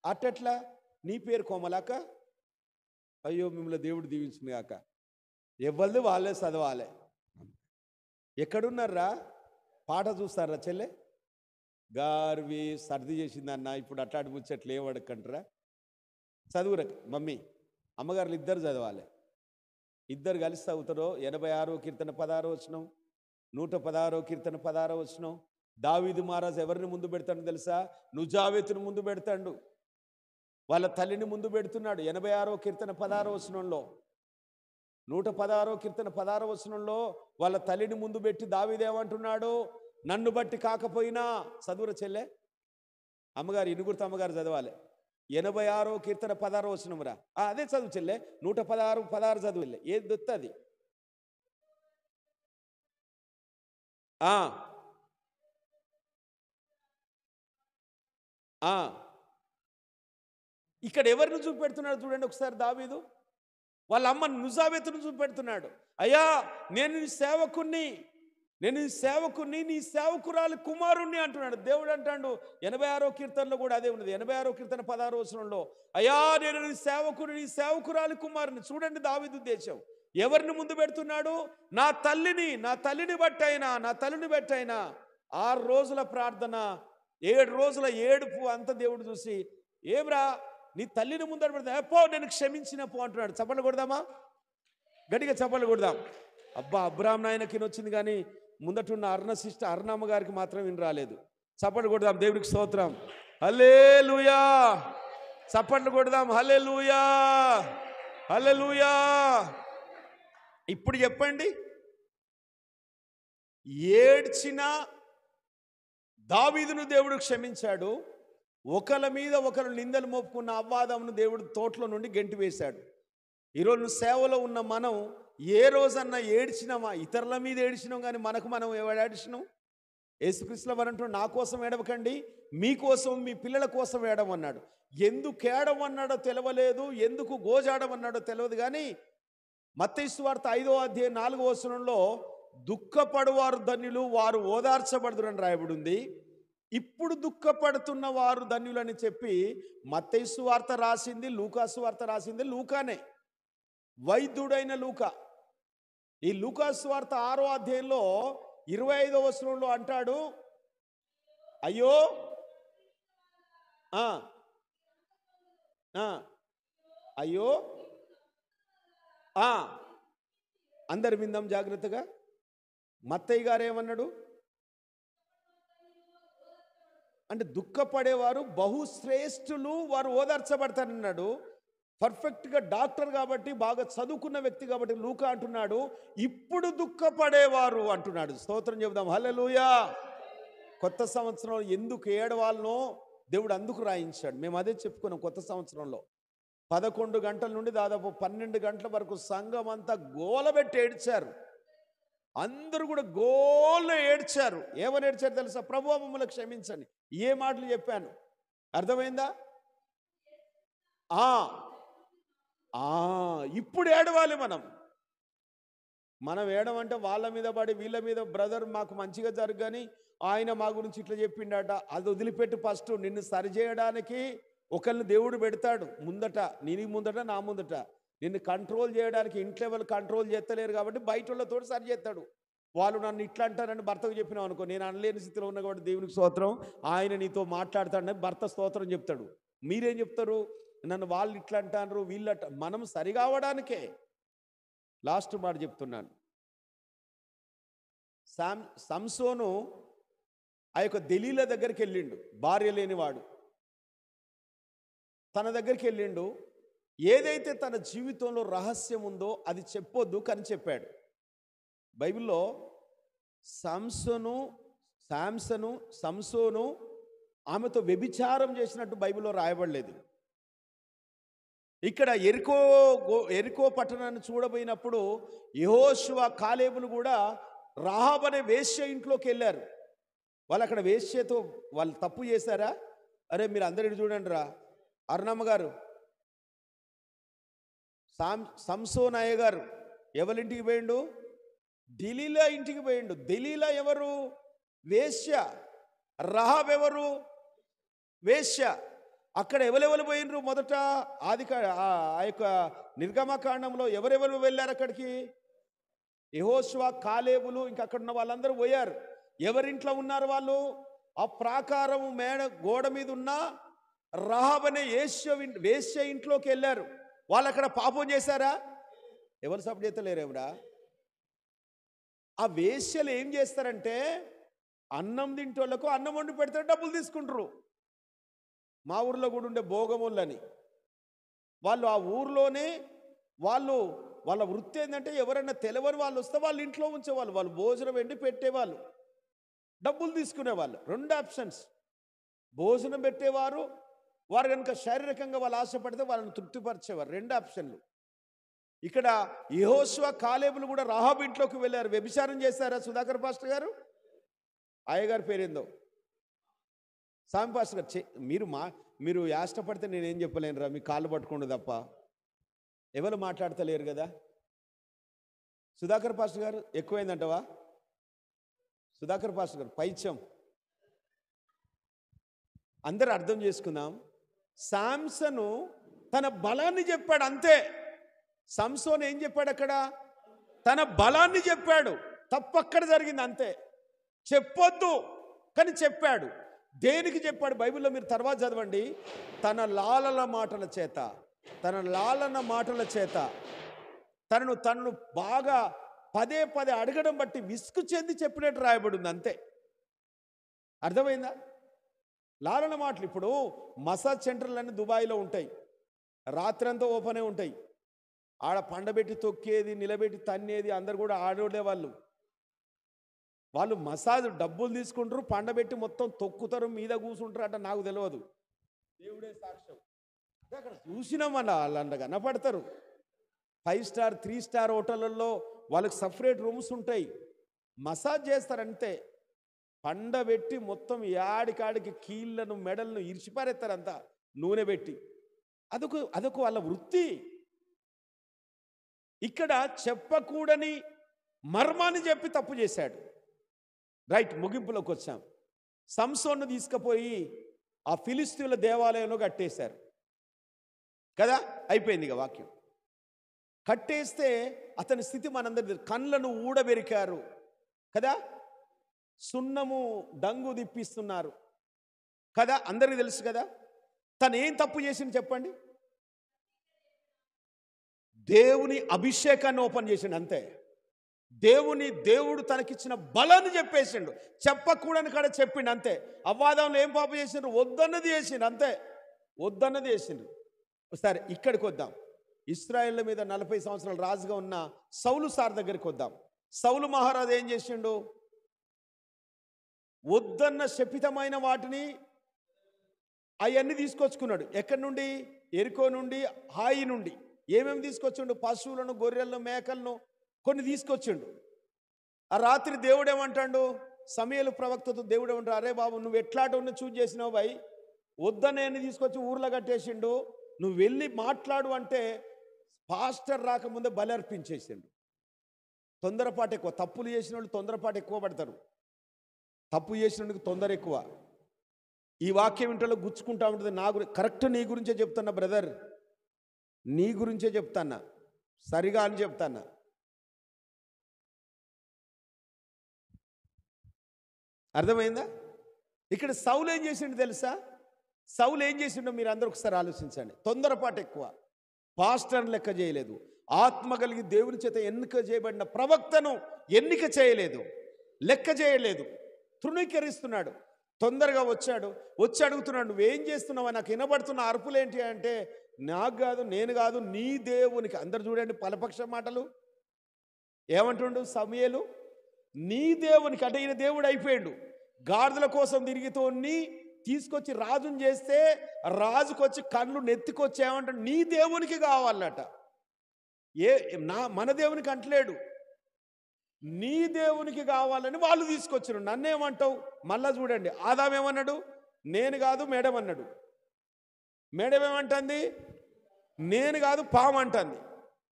అట్టెట్లా? నీ పేరు కోమలాక? అయ్యో మిమ్మల్ని దేవుడు దీవించింది కాక. ఎవరిది వాళ్ళే చదవాలి. ఎక్కడున్నారా? పాట చూస్తారా చెల్లె? గార్వి సర్ది చేసిందన్న, ఇప్పుడు అట్లాంటి ముచ్చట్లు ఏమడకంటారా? చదువురా మమ్మీ, అమ్మగారులు ఇద్దరు చదవాలి. ఇద్దరు కలిసి చదువుతారో. 86వ కీర్తన 16వ వచనం, 116వ కీర్తన 16వ వచనం. దావీదు మహారాజు ఎవరిని ముందు పెడతాడు తెలుసా? నుజావేతును ముందు పెడతాడు. వాళ్ళ తల్లిని ముందు పెడుతున్నాడు. 86వ కీర్తన 16వ వచనంలో, 116వ కీర్తన 16వ వచనంలో వాళ్ళ తల్లిని ముందు పెట్టి దావీదేమంటున్నాడు, నన్ను బట్టి కాకపోయినా, చదువుర చెల్లె అమ్మగారు, ఇనుగుర్తి అమ్మగారు చదవాలి. 86వ కీర్తన 16వ వచనం రా, అదే చదువు చెల్లె. 116 చదువులే, ఏది దొత్త అది. ఇక్కడ ఎవరిని చూపెడుతున్నాడు చూడండి ఒకసారి. దావీదు వాళ్ళ అమ్మ నుజాబెతును చూపెడుతున్నాడు. అయ్యా, నేను నీ సేవకుణ్ణి, నీ సేవకురాలి కుమారుణ్ణి అంటున్నాడు. దేవుడు అంటాడు 86వ కీర్తనలో కూడా అదే ఉన్నది. 86వ కీర్తన 16వ వచనంలో, అయ్యా నేను నీ సేవకురాలి కుమారుని. చూడండి దావీదు ఉద్దేశం. ఎవరిని ముందు పెడుతున్నాడు? నా తల్లిని బట్టైనా 6 రోజుల ప్రార్థన, 7 రోజుల ఏడుపు అంత దేవుడు చూసి, ఏమ్రా నీ తల్లిని ముందర పెడతా, పో నేను క్షమించిన పో అంటున్నాడు. చప్పట్లు కొడదామా? గట్టిగా చప్పట్లు కొడదాం. అబ్బా, అబ్రాహ్మ నాయనకి వచ్చింది కానీ ముందటున్న అర్ణమ్మ గారికి మాత్రం విని రాలేదు. చప్పట్లు కొడదాం, దేవుడికి స్తోత్రం. హల్లెలూయా. చప్పట్లు కొడదాం. హల్లెలూయా, హల్లెలూయా. ఇప్పుడు చెప్పండి, ఏడ్చిన దావీదును దేవుడు క్షమించాడు. ఒకళ్ళ మీద ఒకరు నిందలు మోపుకున్న అవ్వాదమును దేవుడు తోటలో నుండి గెంటి వేశాడు. ఈరోజు సేవలో ఉన్న మనం ఏ రోజన్నా ఏడ్చినామా? ఇతరుల మీద ఏడ్చినాం కానీ మనకు మనం ఏడాడిచినాం? యేసుక్రీస్తుల వారంటూ నా కోసం ఏడవకండి, మీకోసం మీ పిల్లల కోసం ఏడవన్నాడు. ఎందుకు ఏడవన్నాడో తెలవలేదు, ఎందుకు గోజాడమన్నాడో తెలియదు. కానీ మత్తయి సువార్త 5వ అధ్యాయం 4వ వచనంలో దుఃఖపడువారు ధన్యులు, వారు ఓదార్చబడుదురని రాయబడి ఉంది. ఇప్పుడు దుఃఖపడుతున్న వారు ధన్యులని చెప్పి మత్తయి సువార్త రాసింది, లూకా సువార్త రాసింది లూకానే, వైద్యుడైన లూకా. ఈ లూకా సువార్త 6వ అధ్యాయంలో 25వ వచనంలో అంటాడు, అయ్యో అయ్యో అందరి విందాం జాగ్రత్తగా. మత్తయ్య గారు ఏమన్నాడు అంటే, దుఃఖపడేవారు బహుశ్రేష్ఠులు, వారు ఓదార్చబడతారన్నాడు. పర్ఫెక్ట్గా డాక్టర్ కాబట్టి, బాగా చదువుకున్న వ్యక్తి కాబట్టి లూకా అంటున్నాడు, ఇప్పుడు దుఃఖపడేవారు అంటున్నాడు. స్తోత్రం చెబుదాం. హల్లెలూయా. కొత్త సంవత్సరంలో ఎందుకు ఏడవాలనో దేవుడు అందుకు రాయించాడు. మేము అదే చెప్పుకున్నాం. కొత్త సంవత్సరంలో 11 గంటల నుండి దాదాపు 12 గంటల వరకు సంఘం అంతా గోలబెట్టి ఏడ్చారు. అందరూ కూడా గోల్లో ఏడ్చారు. ఏమని ఏడ్చారు తెలుసా? ప్రభువా మమ్మల్ని క్షమించండి. ఏ మాటలు చెప్పాను అర్థమైందా? ఇప్పుడు ఏడవాలి. మనం ఏడవంటే వాళ్ళ మీద పడి వీళ్ళ మీద, బ్రదర్ మాకు మంచిగా జరగని ఆయన మా గురించి ఇట్లా చెప్పిండట, అది వదిలిపెట్టి ఫస్ట్ నిన్ను సరిచేయడానికి ఒకరిని దేవుడు పెడతాడు ముందట, నీ ముందట నా ముందట. నిన్ను కంట్రోల్ చేయడానికి ఇంట్లో వాళ్ళు కంట్రోల్ చేస్తలేరు కాబట్టి బయట వాళ్ళతో సరి చేస్తాడు. వాళ్ళు నన్ను ఇట్లా అంటారని భర్తకు చెప్పినావు అనుకో, నేను అనలేని స్థితిలో ఉన్నా కాబట్టి దేవునికి స్తోత్రం, ఆయన నీతో మాట్లాడతాడని భర్త స్తోత్రం చెప్తాడు. మీరేం చెప్తారు? నన్ను వాళ్ళు ఇట్లా అంటారు వీళ్ళట. మనం సరిగావడానికే. లాస్ట్ మాట చెప్తున్నాను. సంసోను ఆ యొక్క దెలీలా దగ్గరికి వెళ్ళిండు, భార్య లేనివాడు. తన దగ్గరికి వెళ్ళిండు. ఏదైతే తన జీవితంలో రహస్యం ఉందో అది చెప్పొద్దు కానీ చెప్పాడు. బైబిల్లో సంసోను ఆమెతో వ్యభిచారం చేసినట్టు బైబిల్లో రాయబడలేదు. ఇక్కడ ఎరికో పట్టణాన్ని చూడబోయినప్పుడు యెహోషువ, కాలేబులు కూడా రాహాబ్ అనే వేశ్య ఇంట్లోకి వెళ్ళారు. వాళ్ళు అక్కడ వేశ్యతో వాళ్ళు తప్పు చేశారా? అరే మీరు అందరిని చూడండి రా, అరుణమ్మ గారు, సంసోన్ అయ్య గారు ఎవరింటికి పోయిండు? దెలీలా ఇంటికి పోయిండు. దెలీలా ఎవరు? వేశ్య. రహాబ్ ఎవరు? వేశ్య. అక్కడ ఎవరెవరు పోయినరు? మొదట ఆ యొక్క నిర్గమకాండంలో ఎవరెవరు వెళ్ళారు అక్కడికి? యెహోషువ, కాలేబులు, ఇంకా అక్కడ ఉన్న వాళ్ళందరూ పోయారు. ఎవరింట్లో ఉన్నారు వాళ్ళు? ఆ ప్రాకారం గోడ మీద ఉన్న రహాబ్ అనే వేశ్య ఇంట్లోకి వెళ్ళారు. వాళ్ళు అక్కడ పాపం చేశారా? ఎవరు సపోర్ట్ చేస్తలేరేమరా? ఆ వేశ్యలు ఏం చేస్తారంటే, అన్నం తింటోళ్ళకు అన్నం వండి పెడితే డబ్బులు తీసుకుంటారు. మా ఊర్లో కూడా ఉండే భోగములని. వాళ్ళు ఆ ఊర్లోనే వాళ్ళ వృత్తి ఏంటంటే ఎవరైనా తెలవని వాళ్ళు వస్తే వాళ్ళ ఇంట్లో ఉంచేవాళ్ళు, వాళ్ళు భోజనం వండి పెట్టేవాళ్ళు, డబ్బులు తీసుకునేవాళ్ళు. 2 ఆప్షన్స్. భోజనం పెట్టేవారు, వారు కనుక శారీరకంగా వాళ్ళు ఆశపడితే వాళ్ళని తృప్తిపరిచేవారు. 2 ఆప్షన్లు. ఇక్కడ యెహోషువ కాలేబులు కూడా రాహాబు ఇంట్లోకి వెళ్ళారు. వ్యభిచారం చేశారా సుధాకర్ పాస్టర్ గారు? అయ్యగారి పేరేందో స్వామి పాస్టర్ గారు. మీరు యాష్టపడితే నేనేం చెప్పలేనురా, మీ కాళ్ళు పట్టుకోండి తప్ప ఎవరు మాట్లాడతలేరు కదా. సుధాకర్ పాస్టర్ గారు ఎక్కువైందంటవా? సుధాకర్ పాస్టర్ గారు పైత్యం. అందరూ అర్థం చేసుకుందాం. శాంసను తన బలాన్ని చెప్పాడు అంతే. సంసోన్ ఏం చెప్పాడు అక్కడ? తన బలాన్ని చెప్పాడు. తప్పక్కడ జరిగింది అంతే. చెప్పొద్దు కానీ చెప్పాడు. దేనికి చెప్పాడు? బైబిల్లో మీరు తర్వాత చదవండి. తన లాలన మాటల చేత తనను బాగా పదే పదే అడగడం బట్టి విసుగు చెంది చెప్పినట్టు రాయబడి ఉంది అంతే. అర్థమైందా? లాలన మాటలు. ఇప్పుడు మసాజ్ సెంటర్లు అన్నీ దుబాయ్లో ఉంటాయి, రాత్రంతా ఓపెనే ఉంటాయి. ఆడ పండబెట్టి తొక్కేది, నిలబెట్టి తన్నేది అందరు కూడా ఆడోడే వాళ్ళు మసాజ్ డబ్బులు తీసుకుంటారు, పండబెట్టి మొత్తం తొక్కుతారు, మీద కూర్చుంటారు అట. నాకు తెలియదు, దేవుడే సాక్ష్యం. అక్కడ చూసినాం వాళ్ళు కనపడతారు. 5 స్టార్ 3 స్టార్ హోటళ్ళల్లో వాళ్ళకి సపరేట్ రూమ్స్ ఉంటాయి, మసాజ్ చేస్తారంతే. పండబెట్టి మొత్తం యాడికాడికి కీళ్ళను మెడలను ఇరిచిపారేస్తారంతా నూనె పెట్టి. అదొక వాళ్ళ వృత్తి. ఇక్కడ చెప్పకూడని మర్మాన్ని చెప్పి తప్పు చేశాడు. రైట్, ముగింపులోకి వచ్చాం. సంసోన్ను తీసుకుపోయి ఆ ఫిలిస్తీన్ల దేవాలయంలో కట్టేశారు కదా. అయిపోయింది ఇక వాక్యం. కట్టేస్తే అతని స్థితి మనందరి కళ్ళను ఊడబెరికారు కదా, సున్నము డంగు దిప్పిస్తున్నారు కదా, అందరికీ తెలుసు కదా. తను ఏం తప్పు చేసింది చెప్పండి? దేవుని అభిషేకాన్ని ఓపెన్ చేసిండు అంతే. దేవుడు తనకిచ్చిన బలాన్ని చెప్పేసిండు. చెప్పకూడని కాడ చెప్పిండు అంతే. అవ్వాదంలో ఏం పాపం చేసిండ్రు? వద్దన్నది చేసిండు అంతే. వద్దన్నది చేసిండ్రు. సరే, ఇక్కడికి వద్దాం. ఇశ్రాయేళ్ల మీద 40 సంవత్సరాలు రాజుగా ఉన్న సౌలు సార్ దగ్గరికి వద్దాం. సౌలు మహారాజు ఏం చేసిండు? వద్దన్న శపితమైన వాటిని అవన్నీ తీసుకొచ్చుకున్నాడు. ఎక్కడి నుండి? ఎరికో నుండి, హాయి నుండి. ఏమేమి తీసుకొచ్చిండు? పశువులను, గొర్రెలను, మేకలను కొన్ని తీసుకొచ్చిండు. ఆ రాత్రి దేవుడు ఏమంటాడు? సమూయేలు ప్రవక్తతో దేవుడు ఏమంటాడు? అరే బాబు, నువ్వు ఎట్లాంటి చూజ్ చేసినావు భయ్, వద్దనే తీసుకొచ్చి ఊర్లో కట్టేసిండు, నువ్వు వెళ్ళి మాట్లాడు అంటే పాస్టర్ రాకముందే బలి అర్పించేసిండు. తొందరపాటు ఎక్కువ. తప్పులు చేసిన వాళ్ళు తొందరపాటు ఎక్కువ పడతారు. తప్పు చేసినందుకు తొందర ఎక్కువ. ఈ వాక్యం ఇంట్లో గుచ్చుకుంటా ఉంటుంది. కరెక్ట్ నీ గురించే చెప్తున్నా బ్రదర్, నీ గురించే చెప్తాన్నా, సరిగా అని చెప్తాన్నా. అర్థమైందా? ఇక్కడ సౌలు ఏం చేసిండు తెలుసా? సౌలు ఏం చేసిండో మీరు అందరూ ఒకసారి ఆలోచించండి. తొందరపాటు ఎక్కువ. పాస్టర్ని లెక్క చేయలేదు. ఆత్మ కలిగి దేవుని చేత ఎన్నిక చేయబడిన ప్రవక్తను ఎన్నిక చేయలేదు, లెక్క చేయలేదు. తృణీకరిస్తున్నాడు. తొందరగా వచ్చి అడుగుతున్నాడు, నువ్వేం చేస్తున్నావు? నాకు వినబడుతున్న అరుపులేంటి అంటే, నాకు కాదు, నేను కాదు, నీ దేవునికి. అందరు చూడండి పలపక్ష మాటలు. ఏమంటుండు సమూయేలు? నీ దేవునికి. అంటే ఈయన దేవుడు అయిపోయాడు. గాడిదల కోసం తిరిగితోని తీసుకొచ్చి రాజుని చేస్తే రాజుకొచ్చి కళ్ళు నెత్తికొచ్చి ఏమంటాడు? నీ దేవునికి కావాలట. మన దేవునికి అంటలేడు, నీ దేవునికి కావాలని వాళ్ళు తీసుకొచ్చారు. నన్నేమంటావు? మళ్ళా చూడండి, ఆదామేమన్నాడు? నేను కాదు మేడం అన్నాడు. మేడం ఏమంటుంది? నేను కాదు పాము అంటుంది.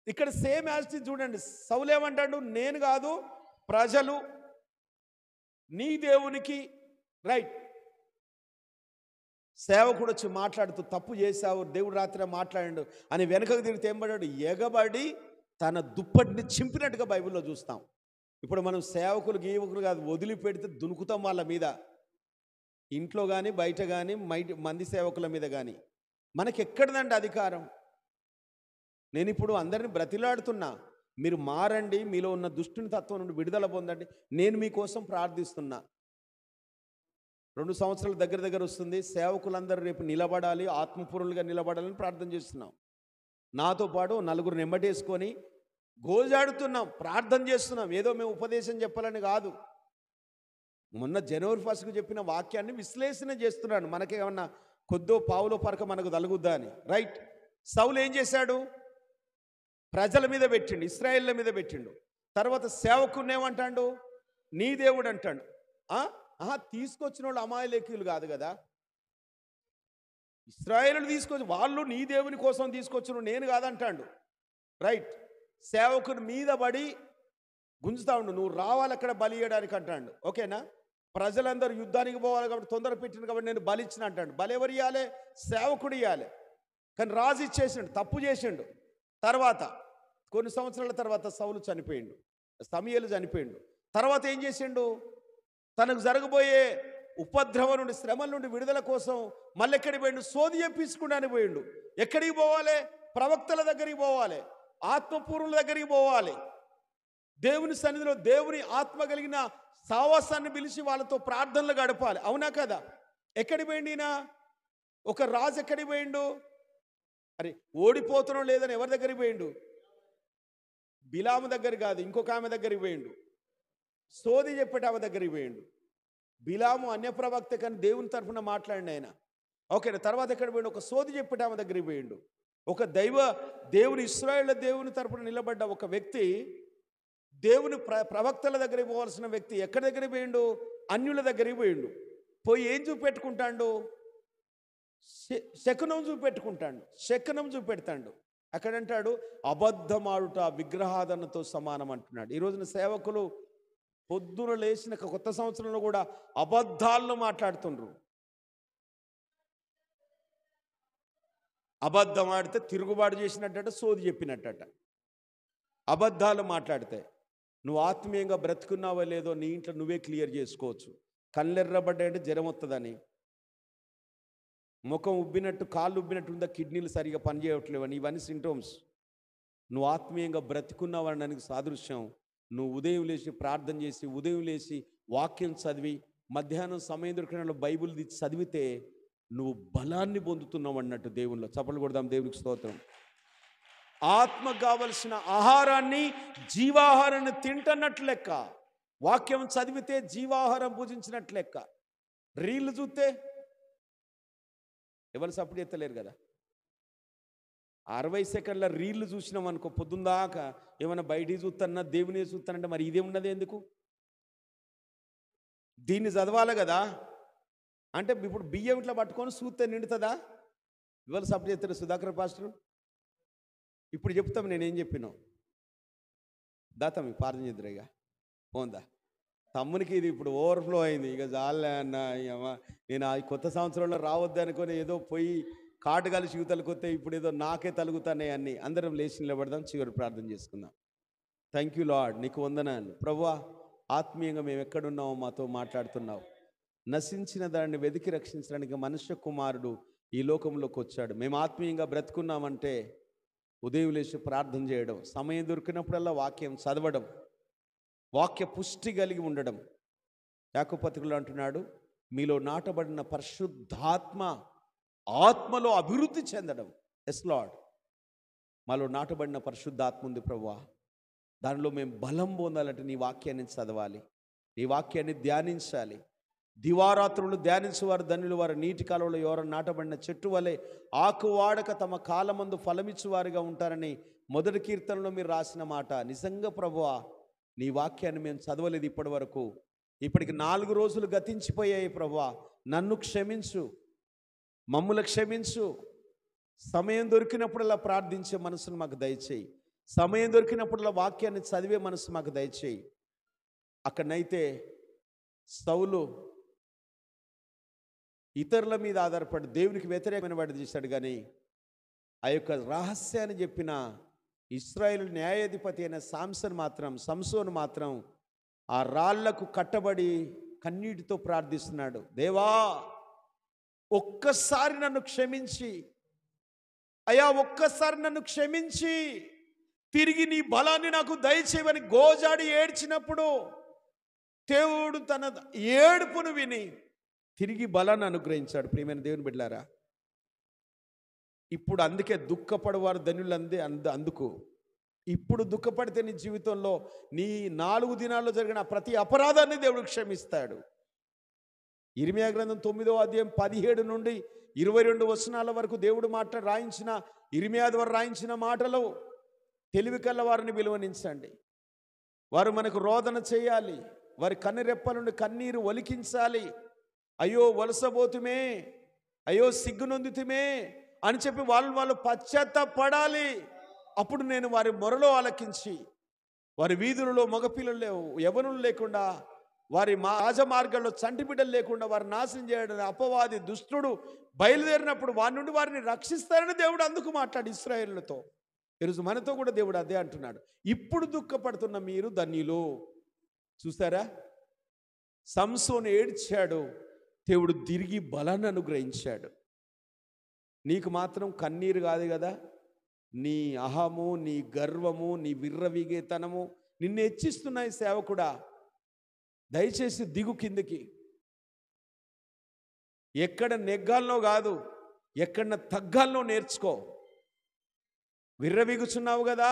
ఇక్కడ సేమ్ యాజ్ చూడండి. సౌలు ఏమంటాడు? నేను కాదు ప్రజలు, నీ దేవునికి. రైట్. సేవకుడు వచ్చి మాట్లాడుతూ తప్పు చేశావు, దేవుడు రాత్రి మాట్లాడాడు అని వెనకకు తిరిగితే ఏం పడ్డాడు? ఎగబడి తన దుప్పటిని చింపినట్టుగా బైబిల్లో చూస్తాం. ఇప్పుడు మనం సేవకులు గీవకులు కాదు, వదిలిపెడితే దునుకుతాం వాళ్ళ మీద. ఇంట్లో కానీ బయట కానీ మంది సేవకుల మీద కానీ మనకి ఎక్కడదండి అధికారం? నేను ఇప్పుడు అందరిని బ్రతిలాడుతున్నా, మీరు మారండి, మీలో ఉన్న దుష్టుని తత్వం నుండి విడుదల పొందండి. నేను మీకోసం ప్రార్థిస్తున్నా. 2 సంవత్సరాల దగ్గర దగ్గర వస్తుంది. సేవకులందరూ రేపు నిలబడాలి, ఆత్మపూర్ణులుగా నిలబడాలని ప్రార్థన చేస్తున్నాం. నాతో పాటు నలుగురిని ఎంబటేసుకొని గోజాడుతున్నాం, ప్రార్థన చేస్తున్నాం. ఏదో మేము ఉపదేశం చెప్పాలని కాదు. మొన్న జనవరి 1కు చెప్పిన వాక్యాన్ని విశ్లేషణ చేస్తున్నాను. మనకేమన్నా కొద్దో పావులో పరక మనకు తలుగుద్దా అని. రైట్. సౌలు ఏం చేశాడు? ప్రజల మీద పెట్టిండు, ఇశ్రాయేళ్ల మీద పెట్టిండు. తర్వాత సేవకుని ఏమంటాడు? నీ దేవుడు అంటాడు. తీసుకొచ్చిన వాళ్ళు అమాయలేకులు కాదు కదా, ఇశ్రాయేలు తీసుకొచ్చి వాళ్ళు నీ దేవుని కోసం తీసుకొచ్చిన నేను కాదంటాడు. రైట్. సేవకుని మీద పడి గుంజుతా ఉండు, నువ్వు రావాలి అక్కడ బలి ఇవ్వడానికి అంటాడు. ఓకేనా? ప్రజలందరూ యుద్ధానికి పోవాలి కాబట్టి తొందర పెట్టిండు కాబట్టి నేను బలి ఇచ్చిన అంటాడు. బలి ఎవరు ఇవ్వాలి? సేవకుడు ఇవ్వాలి. కానీ రాజు ఇచ్చేసిండు, తప్పు చేసిండు. తర్వాత కొన్ని సంవత్సరాల తర్వాత సౌలు చనిపోయిండు, సమూయేలు చనిపోయిండు. తర్వాత ఏం చేసిండు? తనకు జరగబోయే ఉపద్రవం నుండి, శ్రమల నుండి విడుదల కోసం మళ్ళీ ఎక్కడికి పోయిండు? సోది చెప్పించుకుంటానికి పోయిండు. ఎక్కడికి పోవాలి? ప్రవక్తల దగ్గరికి పోవాలి, ఆత్మపూర్వుల దగ్గరికి పోవాలి. దేవుని సన్నిధిలో దేవుని ఆత్మ కలిగిన సావాసాన్ని పిలిచి వాళ్ళతో ప్రార్థనలు గడపాలి. అవునా కదా? ఎక్కడికి పోయిండినా? ఒక రాజు ఎక్కడికి పోయిండు? అరే ఓడిపోతున్నాం లేదని ఎవరి దగ్గరికి పోయిండు? బిలాము దగ్గర కాదు, ఇంకొక ఆమె దగ్గరికి పోయిండు. సోది చెప్పేట ఆమె దగ్గరికి పోయిండు. బిలాము అన్యప్రవక్త కానీ దేవుని తరఫున మాట్లాడిన ఆయన. ఓకేనా? తర్వాత ఎక్కడ పోయిండు? ఒక సోది చెప్పేట ఆమె దగ్గరికి పోయిండు. ఒక దేవుని ఇశ్రాయేళ్ల దేవుని తరఫున నిలబడ్డ ఒక వ్యక్తి దేవుని ప్రవక్తల దగ్గరికి పోవాల్సిన వ్యక్తి ఎక్కడి దగ్గరికి పోయిండు? అన్యుల దగ్గరికి పోయిండు. పోయి ఏం చూపెట్టుకుంటాడు? శకునం చూపెట్టుకుంటాడు, శకునం చూపెడతాడు. అక్కడంటాడు అబద్ధమాడుట విగ్రహాధనతో సమానం అంటున్నాడు. ఈ రోజున సేవకులు పొద్దున లేచిన కొత్త సంవత్సరంలో కూడా అబద్ధాలను మాట్లాడుతుండ్రు. అబద్ధం ఆడితే తిరుగుబాటు చేసినట్ట, సోది చెప్పినట్ట. అబద్ధాలు మాట్లాడితే నువ్వు ఆత్మీయంగా బ్రతుకున్నావో లేదో నీ ఇంట్లో నువ్వే క్లియర్ చేసుకోవచ్చు. కళ్ళెర్రబడ్డాయంటే జ్వరం వస్తుందని, ముఖం ఉబ్బినట్టు, కాళ్ళు ఉబ్బినట్టు ఉందా, కిడ్నీలు సరిగా పనిచేయట్లేవని, ఇవన్నీ సింటమ్స్. నువ్వు ఆత్మీయంగా బ్రతుకున్నావనడానికి సాదృశ్యం నువ్వు ఉదయం లేచి ప్రార్థన చేసి, ఉదయం లేచి వాక్యం చదివి, మధ్యాహ్నం సమయం దొరికిన బైబిల్ చదివితే నువ్వు బలాన్ని పొందుతున్నావు అన్నట్టు. దేవుల్లో చప్పట్లు కొడదాం, దేవునికి స్తోత్రం. ఆత్మ కావలసిన ఆహారాన్ని, జీవాహారాన్ని తింటున్నట్లు లెక్క. వాక్యం చదివితే జీవాహారం పూజించినట్లు లెక్క. రీళ్లు చూస్తే ఎవరు సపోర్ట్ చేస్తలేరు కదా. 60 సెకండ్ల రీళ్లు చూసినాం అనుకో, పొద్దుందాకా ఏమైనా బయటికి చూస్తానా, దేవుని చూస్తానంటే మరి ఇదే ఉన్నది ఎందుకు? దీన్ని చదవాలి కదా. అంటే ఇప్పుడు బియ్యం ఇట్లా పట్టుకొని చూస్తే నిండుతుందా? ఇవాళ సపోర్ట్ చేస్తారు సుధాకర్ పాస్టర్. ఇప్పుడు చెప్తాం నేనేం చెప్పినా. దాత మీ ప్రార్థన చేద్దరు ఇక పోందా. తమ్మునికి ఇది ఇప్పుడు ఓవర్ఫ్లో అయింది. ఇక చాలే అన్న, నేను ఆ కొత్త సంవత్సరంలో రావద్దు అనుకొని ఏదో పోయి కాటు కలిసి యువతలకు వస్తే ఇప్పుడు ఏదో నాకే తలుగుతానే అన్ని. అందరం లేచి నిలబడదాం, చివరి ప్రార్థన చేసుకుందాం. థ్యాంక్ యూ లార్డ్, నీకు వందనాలు ప్రభువా. ఆత్మీయంగా మేము ఎక్కడున్నామో మాతో మాట్లాడుతున్నావు. నశించిన దాన్ని వెతికి రక్షించడానికి మనుష్య కుమారుడు ఈ లోకంలోకి వచ్చాడు. మేము ఆత్మీయంగా బ్రతుకున్నామంటే ఉదయం లేచి ప్రార్థన చేయడం, సమయం దొరికినప్పుడల్లా వాక్యం చదవడం, వాక్య పుష్టి కలిగి ఉండడం. యాకోబు పత్రికలో అంటున్నాడు, మీలో నాటబడిన పరిశుద్ధాత్మ ఆత్మలో అభివృద్ధి చెందడం. ఎస్ లార్డ్, మాలో నాటబడిన పరిశుద్ధాత్మ ఉంది ప్రభువా. దానిలో మేము బలం పొందాలంటే నీ వాక్యాన్ని చదవాలి, నీ వాక్యాన్ని ధ్యానించాలి. దివారాత్రులు ధ్యానించేవారు ధన్యులు, వారు నీటి కాలంలో ఎవరు నాటబడిన చెట్టు వలె ఆకు వాడక తమ కాలమందు ఫలమిచ్చువారిగా ఉంటారని మొదటి కీర్తనలో మీరు రాసిన మాట నిజంగా ప్రభువా. నీ వాక్యాన్ని మేము చదవలేదు ఇప్పటి వరకు. ఇప్పటికి 4 రోజులు గతించిపోయాయి ప్రభువా. నన్ను క్షమించు, మమ్ముల క్షమించు. సమయం దొరికినప్పుడల్లా ప్రార్థించే మనసును మాకు దయచేయి. సమయం దొరికినప్పుడల్లా వాక్యాన్ని చదివే మనసు మాకు దయచేయి. అక్కడనైతే సౌలు ఇతరుల మీద ఆధారపడి దేవునికి వ్యతిరేకమైన వాడు చేశాడు, కానీ ఆ యొక్క రహస్యాన్ని చెప్పిన ఇశ్రాయేలు న్యాయాధిపతి అయిన సంసోను మాత్రం ఆ రాళ్లకు కట్టబడి కన్నీటితో ప్రార్థిస్తున్నాడు. దేవా, ఒక్కసారి నన్ను క్షమించి, అయ్యా ఒక్కసారి నన్ను క్షమించి తిరిగి నీ బలాన్ని నాకు దయచేయమని గోజాడి ఏడ్చినప్పుడు దేవుడు తన ఏడుపును విని తిరిగి బలాన్ని అనుగ్రహించాడు. ప్రియమైన దేవుని బిడ్డలారా, ఇప్పుడు అందుకే దుఃఖపడవారు ధన్యులు అందుకు ఇప్పుడు దుఃఖపడితే నీ జీవితంలో నీ 4 దినాల్లో జరిగిన ప్రతి అపరాధాన్ని దేవుడు క్షమిస్తాడు. ఇర్మియా గ్రంథం 9వ అధ్యాయం 17 నుండి 22 వచనాల వరకు దేవుడు రాయించిన ఇర్మియా ద్వారా రాయించిన మాటలు తెలివి కల్ల వారిని విలువనించండి. వారు మనకు రోదన చేయాలి, వారి కన్నెరెప్పల నుండి కన్నీరు ఒలికించాలి. అయ్యో వలసబోతుమే, అయ్యో సిగ్గునొందుతుమే అని చెప్పి వాళ్ళు పశ్చాత్తాపడాలి. అప్పుడు నేను వారి మొరలో ఆలకించి వారి వీధులలో మగపిల్లలు యవ్వనులు లేకుండా వారి రాజమార్గాల్లో చంటి బిడ్డలు లేకుండా వారిని నాశనం చేయడానికి అపవాది దుష్టుడు బయలుదేరినప్పుడు వారి నుండి వారిని రక్షిస్తారని దేవుడు అందుకు మాట్లాడి ఇశ్రాయేలుతో. ఈరోజు మనతో కూడా దేవుడు అదే అంటున్నాడు. ఇప్పుడు దుఃఖపడుతున్న మీరు ధన్యులు. చూసారా, సంసోను ఏడ్చాడు, దేవుడు తిరిగి బలాన్ని అనుగ్రహించాడు. నీకు మాత్రం కన్నీరు కాదు కదా, నీ అహము, నీ గర్వము, నీ విర్రవీగేతనము నిన్ను హెచ్చిస్తున్నాయి. సేవకుడా, దయచేసి దిగు కిందికి. ఎక్కడ నెగ్గాల్లో కాదు, ఎక్కడ తగ్గాల్లో నేర్చుకో. విర్రవీగుచున్నావు కదా,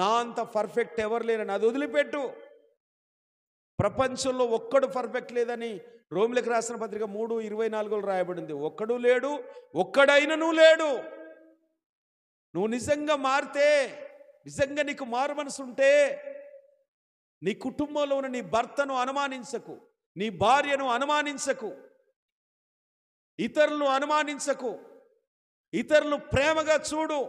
నా అంత పర్ఫెక్ట్ ఎవరు లేరని అది వదిలిపెట్టు. ప్రపంచంలో ఒక్కడు పర్ఫెక్ట్ లేదని రోమిలకు రాసిన పత్రిక 3:24 రాయబడింది. ఒక్కడు లేడు, ఒక్కడైనను లేడు. నువ్వు నిజంగా మారితే, నిజంగా నీకు మారు మనసు ఉంటే, నీ కుటుంబంలో ఉన్న నీ భర్తను అనుమానించకు, నీ భార్యను అనుమానించకు, ఇతరులను అనుమానించకు, ఇతరులు ప్రేమగా చూడు.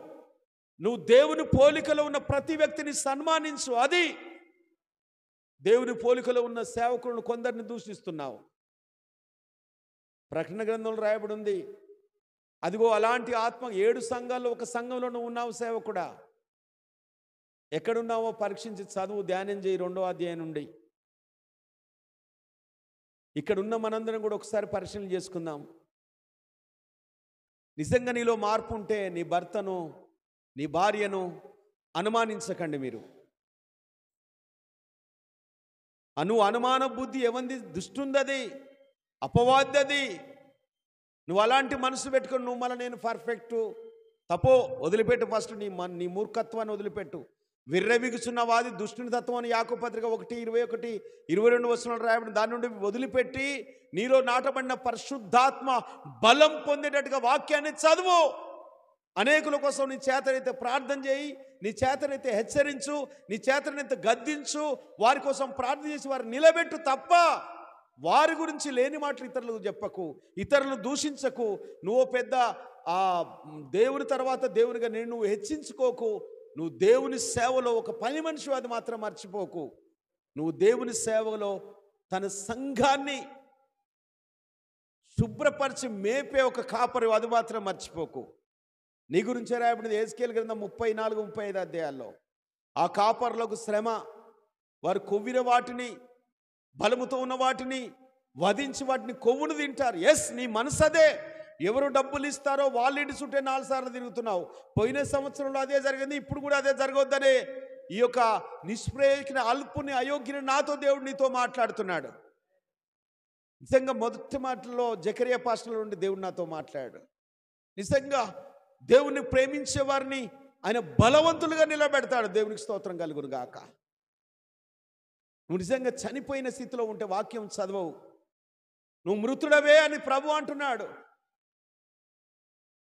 నువ్వు దేవుని పోలికలో ఉన్న ప్రతి వ్యక్తిని సన్మానించు. అది దేవుని పోలికలో ఉన్న సేవకులను కొందరిని దూషిస్తున్నావు. ప్రకటన గ్రంథంలో రాయబడి ఉంది, అదిగో అలాంటి ఆత్మ 7 సంఘాల్లో ఒక సంఘంలో నువ్వు ఉన్నావు. సేవకుడా, ఎక్కడున్నావో పరీక్షించి చదువు, ధ్యానం చేయి 2వ అధ్యాయం నుండి. ఇక్కడున్న మనందరం కూడా ఒకసారి పరిశీలన చేసుకుందాం. నిజంగా నీలో మార్పు ఉంటే నీ భర్తను, నీ భార్యను అనుమానించకండి. మీరు అనుమాన బుద్ధి ఎవంది దుష్టుందది, అపవాదది. నువ్వు అలాంటి మనసు పెట్టుకొని నువ్వు మళ్ళీ నేను పర్ఫెక్టు తపో వదిలిపెట్టు. ఫస్ట్ నీ మూర్ఖత్వాన్ని వదిలిపెట్టు. విర్రవిగుచున్న వాది దుష్టుని తత్వం అని యాకోబు పత్రిక 1:21-22 వచనాలు రాయబడి దాని నుండి వదిలిపెట్టి నీలో నాటబడిన పరిశుద్ధాత్మ బలం పొందేటట్టుగా వాక్యాన్ని చదువు. అనేకుల కోసం నీ చేతనైతే ప్రార్థన చేయి, నీ చేతనైతే హెచ్చరించు, నీ చేతనైతే గద్దించు, వారి కోసం ప్రార్థన చేసి వారిని నిలబెట్టు తప్ప వారి గురించి లేని మాటలు ఇతరులకు చెప్పకు, ఇతరులను దూషించకు. నువ్వు పెద్ద దేవుని తర్వాత దేవునిగా నువ్వు హెచ్చించుకోకు. నువ్వు దేవుని సేవలో ఒక పని మనిషి, అది మాత్రం మర్చిపోకు. నువ్వు దేవుని సేవలో తన సంఘాన్ని శుభ్రపరిచి మేపే ఒక కాపరి, అది మాత్రం మర్చిపోకు. నీ గురించే రాయబడింది యెహెజ్కేలు గ్రంథం 34-35 అధ్యాయాల్లో. ఆ కాపరులకు శ్రమ, వారు కొవ్విన వాటిని, బలముతో ఉన్న వాటిని వధించి వాటిని కొవ్వును తింటారు. ఎస్, నీ మనసు అదే. ఎవరు డబ్బులు ఇస్తారో వాళ్ళ ఇంటి చుట్టే 4 సార్లు తిరుగుతున్నావు. పోయిన సంవత్సరంలో అదే జరిగింది, ఇప్పుడు కూడా అదే జరగొద్దనే ఈ యొక్క నిష్ప్రయోజన అల్పుని, అయోగ్యుని నాతో దేవుడు నీతో మాట్లాడుతున్నాడు. నిజంగా మొదటి మాటల్లో జకరియా పాస్టర్ నుండి దేవుడు నాతో మాట్లాడాడు. నిజంగా దేవుణ్ణి ప్రేమించే వారిని ఆయన బలవంతులుగా నిలబెడతాడు. దేవునికి స్తోత్రం కలుగును గాక. నువ్వు నిజంగా చనిపోయిన స్థితిలో ఉంటే వాక్యం చదవవు. నువ్వు మృతుడవే అని ప్రభు అంటున్నాడు.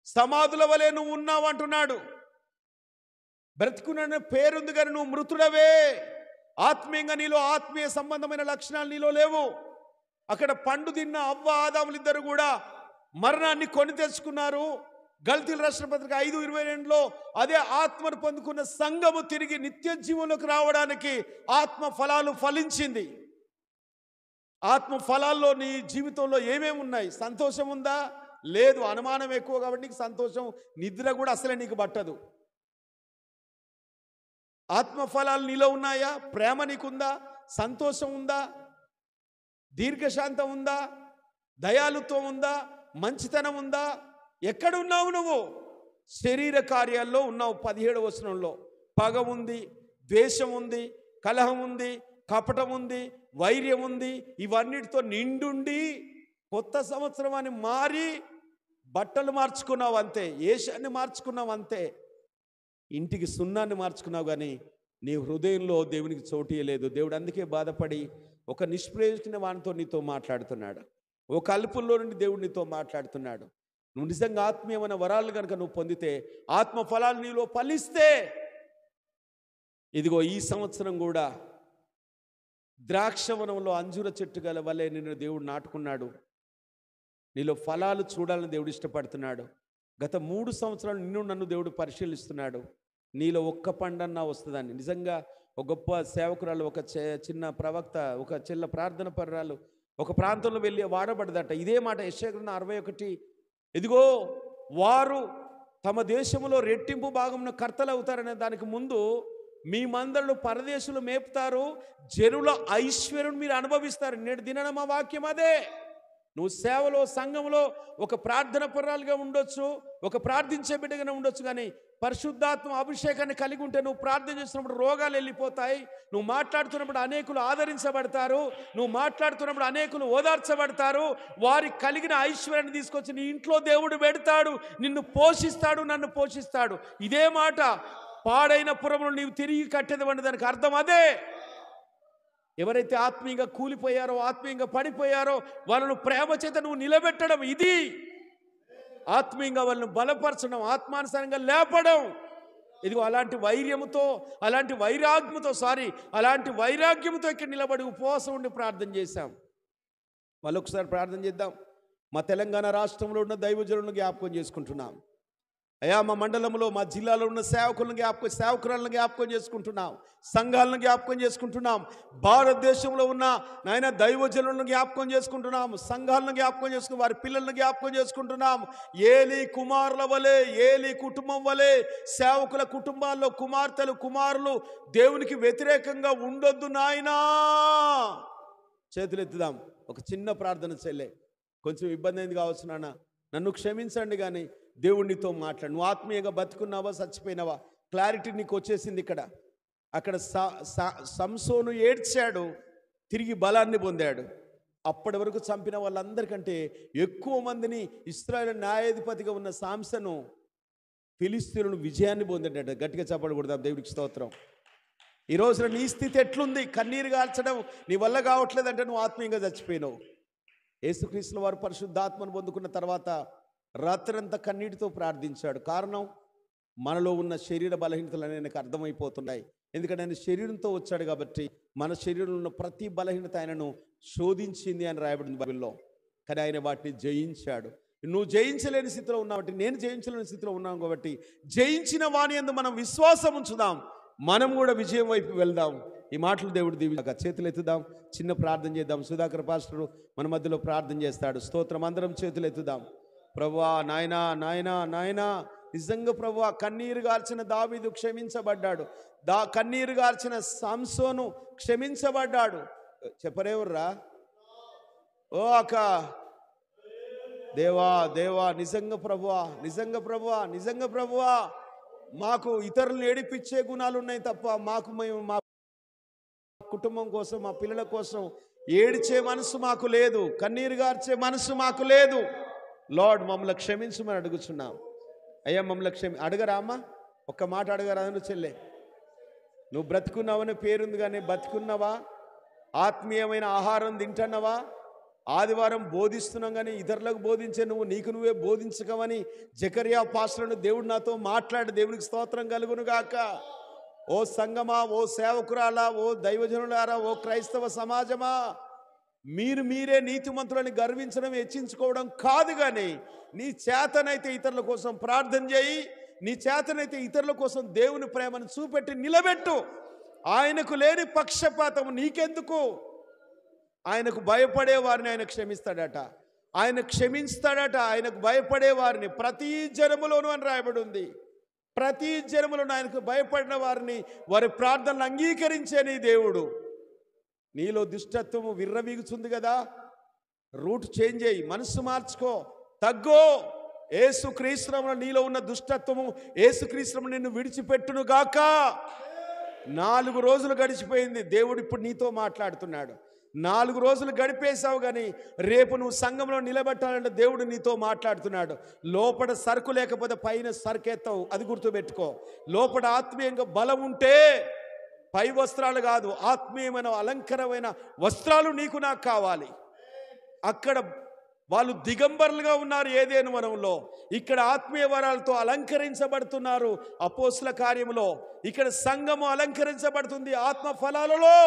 సమాధుల వలె నువ్వు ఉన్నావు అంటున్నాడు. బ్రతుకున్న పేరుంది కానీ నువ్వు మృతుడవే. ఆత్మీయంగా నీలో ఆత్మీయ సంబంధమైన లక్షణాలు నీలో లేవు. అక్కడ పండు తిన్న అవ్వ ఆదాములు ఇద్దరు కూడా మరణాన్ని కొని తెచ్చుకున్నారు. గల్తీల రాసిన పత్రిక 5:22లో అదే ఆత్మను పొందుకున్న సంఘము తిరిగి నిత్య జీవంలోకి రావడానికి ఆత్మ ఫలాలు ఫలించింది. ఆత్మ ఫలాల్లో నీ జీవితంలో ఏమేమి ఉన్నాయి? సంతోషం ఉందా? లేదు. అనుమానం ఎక్కువ కాబట్టి నీకు సంతోషం, నిద్ర కూడా అసలే నీకు పట్టదు. ఆత్మ ఫలాలు నీలో ఉన్నాయా? ప్రేమ నీకుందా? సంతోషం ఉందా? దీర్ఘశాంతం ఉందా? దయాళుత్వం ఉందా? మంచితనం ఉందా? ఎక్కడున్నావు నువ్వు? శరీర కార్యాల్లో ఉన్నావు. 17వ వచనంలో పగ ఉంది, ద్వేషం ఉంది, కలహం ఉంది, కపటం ఉంది, వైర్యం ఉంది. ఇవన్నిటితో నిండుండి కొత్త సంవత్సరం అని మారి బట్టలు మార్చుకున్నావు అంతే, ఏషాన్ని మార్చుకున్నావు అంతే, ఇంటికి సున్నాన్ని మార్చుకున్నావు, కానీ నీ హృదయంలో దేవునికి చోటీయలేదు. దేవుడు అందుకే బాధపడి ఒక నిష్ప్రయోజన వానితో నీతో మాట్లాడుతున్నాడు. ఒక అల్పుల్లో నుండి దేవుడు నీతో మాట్లాడుతున్నాడు. నువ్వు నిజంగా ఆత్మీయమైన వరాలు కనుక నువ్వు పొందితే, ఆత్మ ఫలాలు నీలో ఫలిస్తే, ఇదిగో ఈ సంవత్సరం కూడా ద్రాక్షవనంలో అంజూర చెట్టు గల వలె నిన్ను దేవుడు నాటుకున్నాడు. నీలో ఫలాలు చూడాలని దేవుడు ఇష్టపడుతున్నాడు. గత 3 సంవత్సరాలు నిన్ను నన్ను దేవుడు పరిశీలిస్తున్నాడు. నీలో ఒక్క పండన్నా వస్తుందని. నిజంగా ఒక గొప్ప సేవకురాలు, ఒక చిన్న ప్రవక్త, ఒక చిన్న ప్రార్థన పర్రాలు ఒక ప్రాంతంలో వెళ్ళి వాడబడదట. ఇదే మాట యెషయా గ్రంథం 61. ఇదిగో వారు తమ దేశంలో రెట్టింపు భాగంలో కర్తలు అవుతారనే దానికి ముందు, మీ మందలను పరదేశులు మేపుతారు, జనుల ఐశ్వర్యం మీరు అనుభవిస్తారు. నేటి దినాన మా వాక్యం అదే. నువ్వు సేవలో, సంఘంలో ఒక ప్రార్థన పర్రాలుగా ఉండొచ్చు, ఒక ప్రార్థించే బిడ్డగానే ఉండొచ్చు, కానీ పరిశుద్ధాత్మ అభిషేకాన్ని కలిగి ఉంటే నువ్వు ప్రార్థన చేస్తున్నప్పుడు రోగాలు వెళ్ళిపోతాయి. నువ్వు మాట్లాడుతున్నప్పుడు అనేకులు ఆదరించబడతారు. నువ్వు మాట్లాడుతున్నప్పుడు అనేకులు ఓదార్చబడతారు. వారికి కలిగిన ఐశ్వర్యాన్ని తీసుకొచ్చి నీ ఇంట్లో దేవుడు పెడతాడు, నిన్ను పోషిస్తాడు, నన్ను పోషిస్తాడు. ఇదే మాట పాడైన పురమును నీవు తిరిగి కట్టేదవండి, దానికి అర్థం అదే. ఎవరైతే ఆత్మీయంగా కూలిపోయారో, ఆత్మీయంగా పడిపోయారో, వాళ్ళను ప్రేమ చేత నువ్వు నిలబెట్టడం, ఇది ఆత్మీయంగా వాళ్ళను బలపరచడం, ఆత్మానుసారంగా లేపడం. ఇదిగో అలాంటి వైర్యముతో, అలాంటి వైరాగ్యముతో ఇక్కడ నిలబడి ఉపవాసం ఉండి ప్రార్థన చేశాం. మళ్ళొకసారి ప్రార్థన చేద్దాం. మా తెలంగాణ రాష్ట్రంలో ఉన్న దైవజనులను జ్ఞాపకం చేసుకుంటున్నాం అయ్యా. మా మండలంలో, మా జిల్లాలో ఉన్న సేవకురాలను జ్ఞాపకం చేసుకుంటున్నాం. సంఘాలను జ్ఞాపకం చేసుకుంటున్నాం. భారతదేశంలో ఉన్న నాయన దైవజనులను జ్ఞాపకం చేసుకుంటున్నాం. సంఘాలను జ్ఞాపకం చేసుకుని వారి పిల్లలను జ్ఞాపకం చేసుకుంటున్నాం. ఏలీ కుమారుల వలె, ఏలీ కుటుంబం వలె సేవకుల కుటుంబాల్లో కుమార్తెలు, కుమారులు దేవునికి వ్యతిరేకంగా ఉండొద్దు నాయనా. చేతులు ఎత్తుదాం. ఒక చిన్న ప్రార్థన చెల్లె, కొంచెం ఇబ్బంది అయింది కావచ్చు నాన్న, నన్ను క్షమించండి, కానీ దేవుడినితో మాట్లాడు. నువ్వు ఆత్మీయంగా బతుకున్నావా, చచ్చిపోయినావా, క్లారిటీ నీకు వచ్చేసింది. అక్కడ సంసోను ఏడ్చాడు, తిరిగి బలాన్ని పొందాడు. అప్పటి వరకు చంపిన వాళ్ళందరికంటే ఎక్కువ మందిని ఇశ్రాయేలు న్యాయాధిపతిగా ఉన్న సాంసను ఫిలిస్తీయులను విజయాన్ని పొందాడట. గట్టిగా చెప్పడం కొడదాం దేవుడికి స్తోత్రం. ఈ రోజున నీ స్థితి ఎట్లుంది? కన్నీరు గాల్చడం నీ వల్ల కావట్లేదంటే నువ్వు ఆత్మీయంగా చచ్చిపోయినావు. యేసుక్రీస్తుల వారు పరిశుద్ధాత్మను పొందుకున్న తర్వాత రాత్రంతా కన్నీటితో ప్రార్థించాడు. కారణం, మనలో ఉన్న శరీర బలహీనతలు ఆయనకు అర్థమైపోతున్నాయి. ఎందుకంటే ఆయన శరీరంతో వచ్చాడు కాబట్టి మన శరీరంలో ఉన్న ప్రతి బలహీనత ఆయనను శోధించింది అని రాయబడింది బైబిల్లో. కానీ ఆయన వాటిని జయించాడు. నువ్వు జయించలేని స్థితిలో ఉన్నావు కాబట్టి, నేను జయించలేని స్థితిలో ఉన్నాను కాబట్టి, జయించిన వాని యందు మనం విశ్వాసం ఉంచుదాం, మనం కూడా విజయం వైపు వెళ్దాం. ఈ మాటలు దేవుడు దీవిగా. చేతులు ఎత్తుదాం, చిన్న ప్రార్థన చేద్దాం. సుధాకర్ పాస్టరు మన మధ్యలో ప్రార్థన చేస్తాడు. స్తోత్రం. అందరం చేతులు ఎత్తుదాం. ప్రభువా, నాయనా, నాయనా, నాయనా, నిజంగా ప్రభువా, కన్నీరు గార్చిన దావీదు క్షమించబడ్డాడు. కన్నీరు గార్చిన సంసోను క్షమించబడ్డాడు. చెప్పరేవర్రా? ఓ అక్క, దేవా, దేవా, నిజంగా ప్రభువా, నిజంగా ప్రభువా, నిజంగా ప్రభువా, మాకు ఇతరులను ఏడిపించే గుణాలు ఉన్నాయి తప్ప, మేము మా కుటుంబం కోసం, మా పిల్లల కోసం ఏడ్చే మనసు మాకు లేదు, కన్నీరు గార్చే మనసు మాకు లేదు. లార్డ్, మమ్మల్ని క్షమించమని అడుగుచున్నాం అయ్యా. మమ్మల్ని అడగరా అమ్మా? ఒక్క మాట అడగరా? నువ్వు చెల్లె, నువ్వు బ్రతుకున్నావని పేరుంది, కానీ బతుకున్నావా? ఆత్మీయమైన ఆహారం తింటున్నావా? ఆదివారం బోధిస్తున్నాం, కానీ ఇతరులకు బోధించే నువ్వు నీకు నువ్వే బోధించకమని జకర్యా పాస్టర్ను దేవుడు నాతో మాట్లాడి, దేవునికి స్తోత్రం కలుగును గాక. ఓ సంగమా, ఓ సేవకురాలా, ఓ దైవజనులారా, ఓ క్రైస్తవ సమాజమా, మీరే నీతిమంతులని గర్వించడం, హెచ్చించుకోవడం కాదు, కానీ నీ చేతనైతే ఇతరుల కోసం ప్రార్థన చేయి. నీ చేతనైతే ఇతరుల కోసం దేవుని ప్రేమను చూపెట్టి నిలబెట్టు. ఆయనకు లేని పక్షపాతం నీకెందుకు? ఆయనకు భయపడే వారిని ఆయన క్షమిస్తాడట, ఆయన క్షమిస్తాడట. ఆయనకు భయపడే వారిని ప్రతి జనములోనూ అని రాయబడి ఉంది. ప్రతి జనములోనూ ఆయనకు భయపడిన వారిని, వారి ప్రార్థనలు అంగీకరించే నీ దేవుడు. నీలో దుష్టత్వము విర్రవీగుతుంది కదా, రూట్ చేంజ్ అయ్యి మనసు మార్చుకో, తగ్గో. యేసుక్రీస్తునామమున నీలో ఉన్న దుష్టత్వము యేసుక్రీస్తునామమున నిన్ను విడిచిపెట్టును గాక. 4 రోజులు గడిచిపోయింది. దేవుడు ఇప్పుడు నీతో మాట్లాడుతున్నాడు. 4 రోజులు గడిపేశావు, కానీ రేపు నువ్వు సంఘంలో నిలబెట్టాలంటే దేవుడు నీతో మాట్లాడుతున్నాడు. లోపల సరుకు లేకపోతే పైన సరుకెత్తావు, అది గుర్తుపెట్టుకో. లోపల ఆత్మీయంగా బలం ఉంటే పై వస్త్రాలు కాదు, ఆత్మీయమైన అలంకరమైన వస్త్రాలు నీకు నాకు కావాలి. అక్కడ వాళ్ళు దిగంబరులుగా ఉన్నారు ఏదైనా వనంలో, ఇక్కడ ఆత్మీయ వరాలతో అలంకరించబడుతున్నారు అపోస్తుల కార్యములో. ఇక్కడ సంఘము అలంకరించబడుతుంది ఆత్మ ఫలాలలో.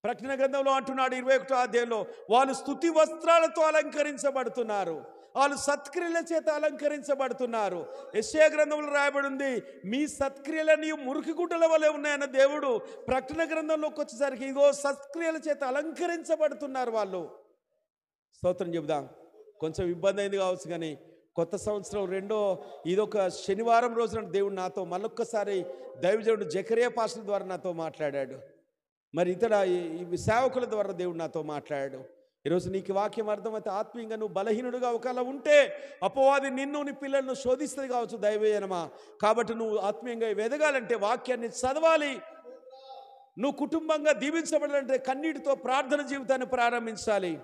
ప్రకటన గ్రంథంలో అంటున్నాడు 21వ అధ్యాయంలో, వాళ్ళు స్తుతి వస్త్రాలతో అలంకరించబడుతున్నారు, వాళ్ళు సత్క్రియల చేత అలంకరించబడుతున్నారు. యెషయా గ్రంథంలో రాయబడి ఉంది, మీ సత్క్రియలని మురికి గుడ్డల వలె ఉన్నాయన్న దేవుడు ప్రకటన గ్రంథంలోకి వచ్చేసరికి ఇగో సత్క్రియల చేత అలంకరించబడుతున్నారు వాళ్ళు. స్తోత్రం చెబుదాం. కొంచెం ఇబ్బంది అయింది కావచ్చు, కానీ కొత్త సంవత్సరం ఇదొక శనివారం రోజున దేవుడు నాతో మళ్ళొక్కసారి దైవజనుడు జకరియా పాస్టర్ ద్వారా నాతో మాట్లాడాడు. మరి ఇతర ఈ సేవకుల ద్వారా దేవుడు నాతో మాట్లాడాడు. ఈరోజు నీకు వాక్యం అర్థమైతే ఆత్మీయంగా నువ్వు బలహీనుడుగా ఒకవేళ ఉంటే అపవాది నిన్ను నీ పిల్లలను శోధిస్తుంది కావచ్చు దైవజనమా. కాబట్టి నువ్వు ఆత్మీయంగా ఎదగాలంటే వాక్యాన్ని చదవాలి. నువ్వు కుటుంబంగా దీవించబడాలంటే కన్నీటితో ప్రార్థన జీవితాన్ని ప్రారంభించాలి.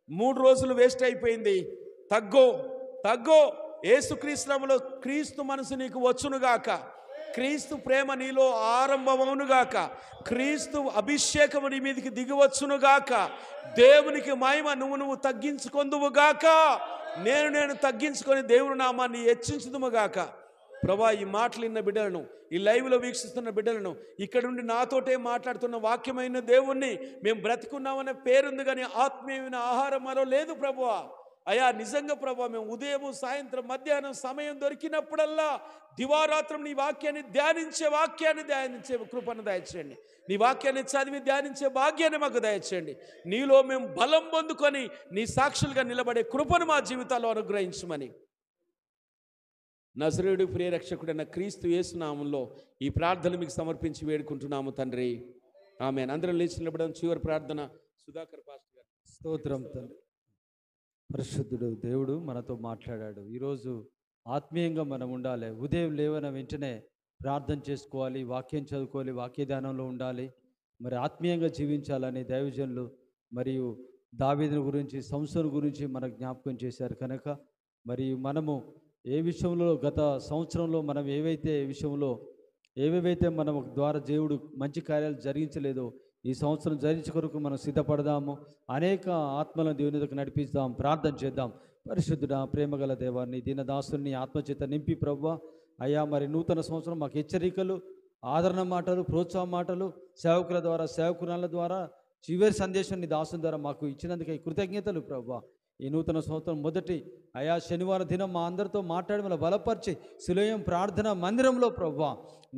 3 రోజులు వేస్ట్ అయిపోయింది. తగ్గో యేసుక్రీస్తులో క్రీస్తు మనసు నీకు వచ్చునుగాక, క్రీస్తు ప్రేమ నీలో ఆరంభమవునుగాక, క్రీస్తు అభిషేకము నీ మీదకి దిగివచ్చునుగాక, దేవునికి మహిమ నువ్వు తగ్గించుకొందువుగాక, నేను తగ్గించుకొని దేవుని నామాన్ని హెచ్చించుదుముగాక. ప్రభా, ఈ మాటలు విన్న బిడ్డలను, ఈ లైవ్లో వీక్షిస్తున్న బిడ్డలను, ఇక్కడ నుండి నాతోటే మాట్లాడుతున్న వాక్యమైన దేవుణ్ణి, మేము బ్రతికున్నామనే పేరుంది కానీ ఆత్మీయమైన ఆహారం మరో లేదు ప్రభువా. అయ్యా నిజంగా ప్రభా, మేము ఉదయం సాయంత్రం మధ్యాహ్నం సమయం దొరికినప్పుడల్లా దివారాత్రం నీ వాక్యాన్ని ధ్యానించే కృపను దయచేయండి. నీ వాక్యాన్ని చదివి ధ్యానించే భాగ్యాన్ని మాకు దయచేయండి. నీలో మేము బలం పొందుకొని నీ సాక్షులుగా నిలబడే కృపను మా జీవితాల్లో అనుగ్రహించమని నజరేయుడు ప్రియరక్షకుడైన క్రీస్తు యేసు నామములో ఈ ప్రార్థన మీకు సమర్పించి వేడుకుంటున్నాము తండ్రి. ఆమేన్. అందరం లేచి నిలబడడం. చివరి ప్రార్థన సుధాకర్ పాస్టర్ గారు. స్తోత్రం తండ్రి. పరిశుద్ధుడు దేవుడు మనతో మాట్లాడాడు. ఈరోజు ఆత్మీయంగా మనం ఉండాలి. ఉదయం లేవన వెంటనే ప్రార్థన చేసుకోవాలి, వాక్యం చదువుకోవాలి, వాక్య ధ్యానంలో ఉండాలి. మరి ఆత్మీయంగా జీవించాలని దైవజనులు మరియు దావీదుని గురించి, సంసోను గురించి మనకు జ్ఞాపకం చేశారు. కనుక మరి మనము ఏ విషయంలో గత సంవత్సరంలో మనం ఏవేవైతే మనం ద్వారా దేవుడు మంచి కార్యాలు జరిగించలేదో ఈ సంవత్సరం జరిగించే కొరకు మనం సిద్ధపడదాము. అనేక ఆత్మలను దేవుని దగ్గరకు నడిపిస్తాం. ప్రార్థన చేద్దాం. పరిశుద్ధుడా, ప్రేమగల దేవాన్ని, దీనదాసుని ఆత్మచేత నింపి ప్రభువా అయ్యా, మరి నూతన సంవత్సరం మాకు హెచ్చరికలు, ఆదరణ మాటలు, ప్రోత్సాహ మాటలు సేవకుల ద్వారా, సేవకురాళ్ళ ద్వారా, చివరి సందేశం నీ దాసుని ద్వారా మాకు ఇచ్చినందుకే కృతజ్ఞతలు ప్రభువా. ఈ నూతన సంవత్సరం మొదటి అయా శనివారం దినం మా అందరితో మాట్లాడి మమ్మల్ని బలపరిచి సిలోయం ప్రార్థన మందిరంలో ప్రభువా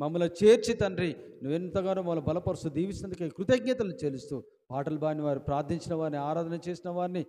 మమ్మల్ని చేర్చి తండ్రి నువ్వెంతగానో మమ్మల్ని బలపరుస్తూ దీవిస్తున్నందుకే కృతజ్ఞతలు చెల్లిస్తూ పాటలు పాడిన వారు, ప్రార్థించిన వారిని, ఆరాధన చేసిన వారిని,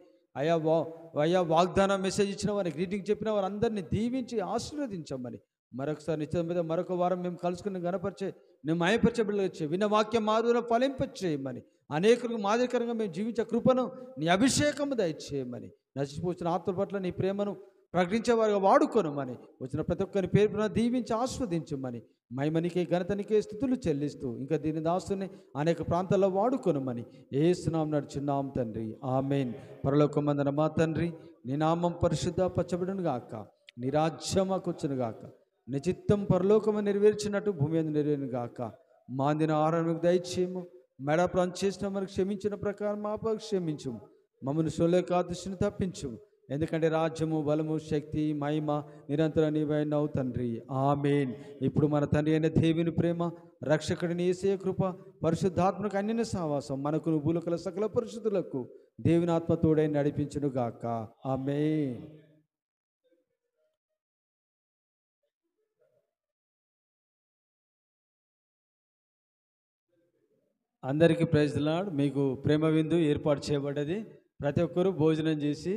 అయా వాగ్దానం మెసేజ్ ఇచ్చిన వారిని, గ్రీటింగ్ చెప్పిన వారు అందరినీ దీవించి ఆశీర్వదించమని మరొకసారి నిశ్చయం మీద మరొక వారం మేము కలుసుకుని గణపరిచే మేము మాయపరిచే బిడ్డలు వచ్చే విన్న వాక్యం మాధుర్యం ఫలింపచేయమని, అనేకులకు మాదిరికరంగా మేము జీవించే కృపను నీ అభిషేకము దయచేయమని, నశించిపోతున్న ఆత్మ పట్ల నీ ప్రేమను ప్రకటించేవారుగా వాడుకోనమని, వచ్చిన ప్రతి ఒక్కరిని పేరున దీవించి ఆస్వాదించమని, మహిమనికే ఘనతనికే స్థుతులు చెల్లిస్తూ ఇంకా దీని దాసుని అనేక ప్రాంతాల్లో వాడుకొనమని యేసునామమున నడుచున్నాం తండ్రి. ఆమేన్. పరలోకమందున మా తండ్రి, నీ నామం పరిశుద్ధ పరచబడును గాక, నీ రాజ్యం మాకొచ్చును గాక, నీ చిత్తం పరలోకము నెరవేర్చినట్టు భూమి మీద నెరవేరును గాక. మా అందిన ఆహారం దయచేయము, మెడప్రాం చేసిన మనకు క్షమించిన ప్రకారం మా క్షమించుము, మమ్మల్ని శోలేకాదృష్టిని తప్పించుము. ఎందుకంటే రాజ్యము, బలము, శక్తి, మహిమ నిరంతరం నీవైనావు తండ్రి. ఆమేన్. ఇప్పుడు మన తండ్రి అయిన దేవుని ప్రేమ, రక్షకుడిని యేసయ్య కృప, పరిశుద్ధాత్మకు అన్యోన్య సహవాసం మనకు భూలోకల సకల పరిశుద్ధులకు దేవుని ఆత్మ తోడై నడిపించును గాక. ఆమేన్. అందరికీ ప్రైజ్ ది లార్డ్. మీకు ప్రేమ విందు ఏర్పాటు చేయబడ్డది. ప్రతి ఒక్కరూ భోజనం చేసి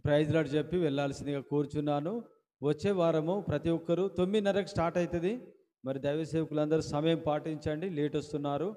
ప్రైజ్ లార్డ్ చెప్పి వెళ్ళాల్సిందిగా కోరుచున్నాను. వచ్చే వారము ప్రతి ఒక్కరూ 9:30కి స్టార్ట్ అవుతుంది. మరి దైవ సేవకులందరూ సమయం పాటించండి, లేట్ వస్తున్నారు.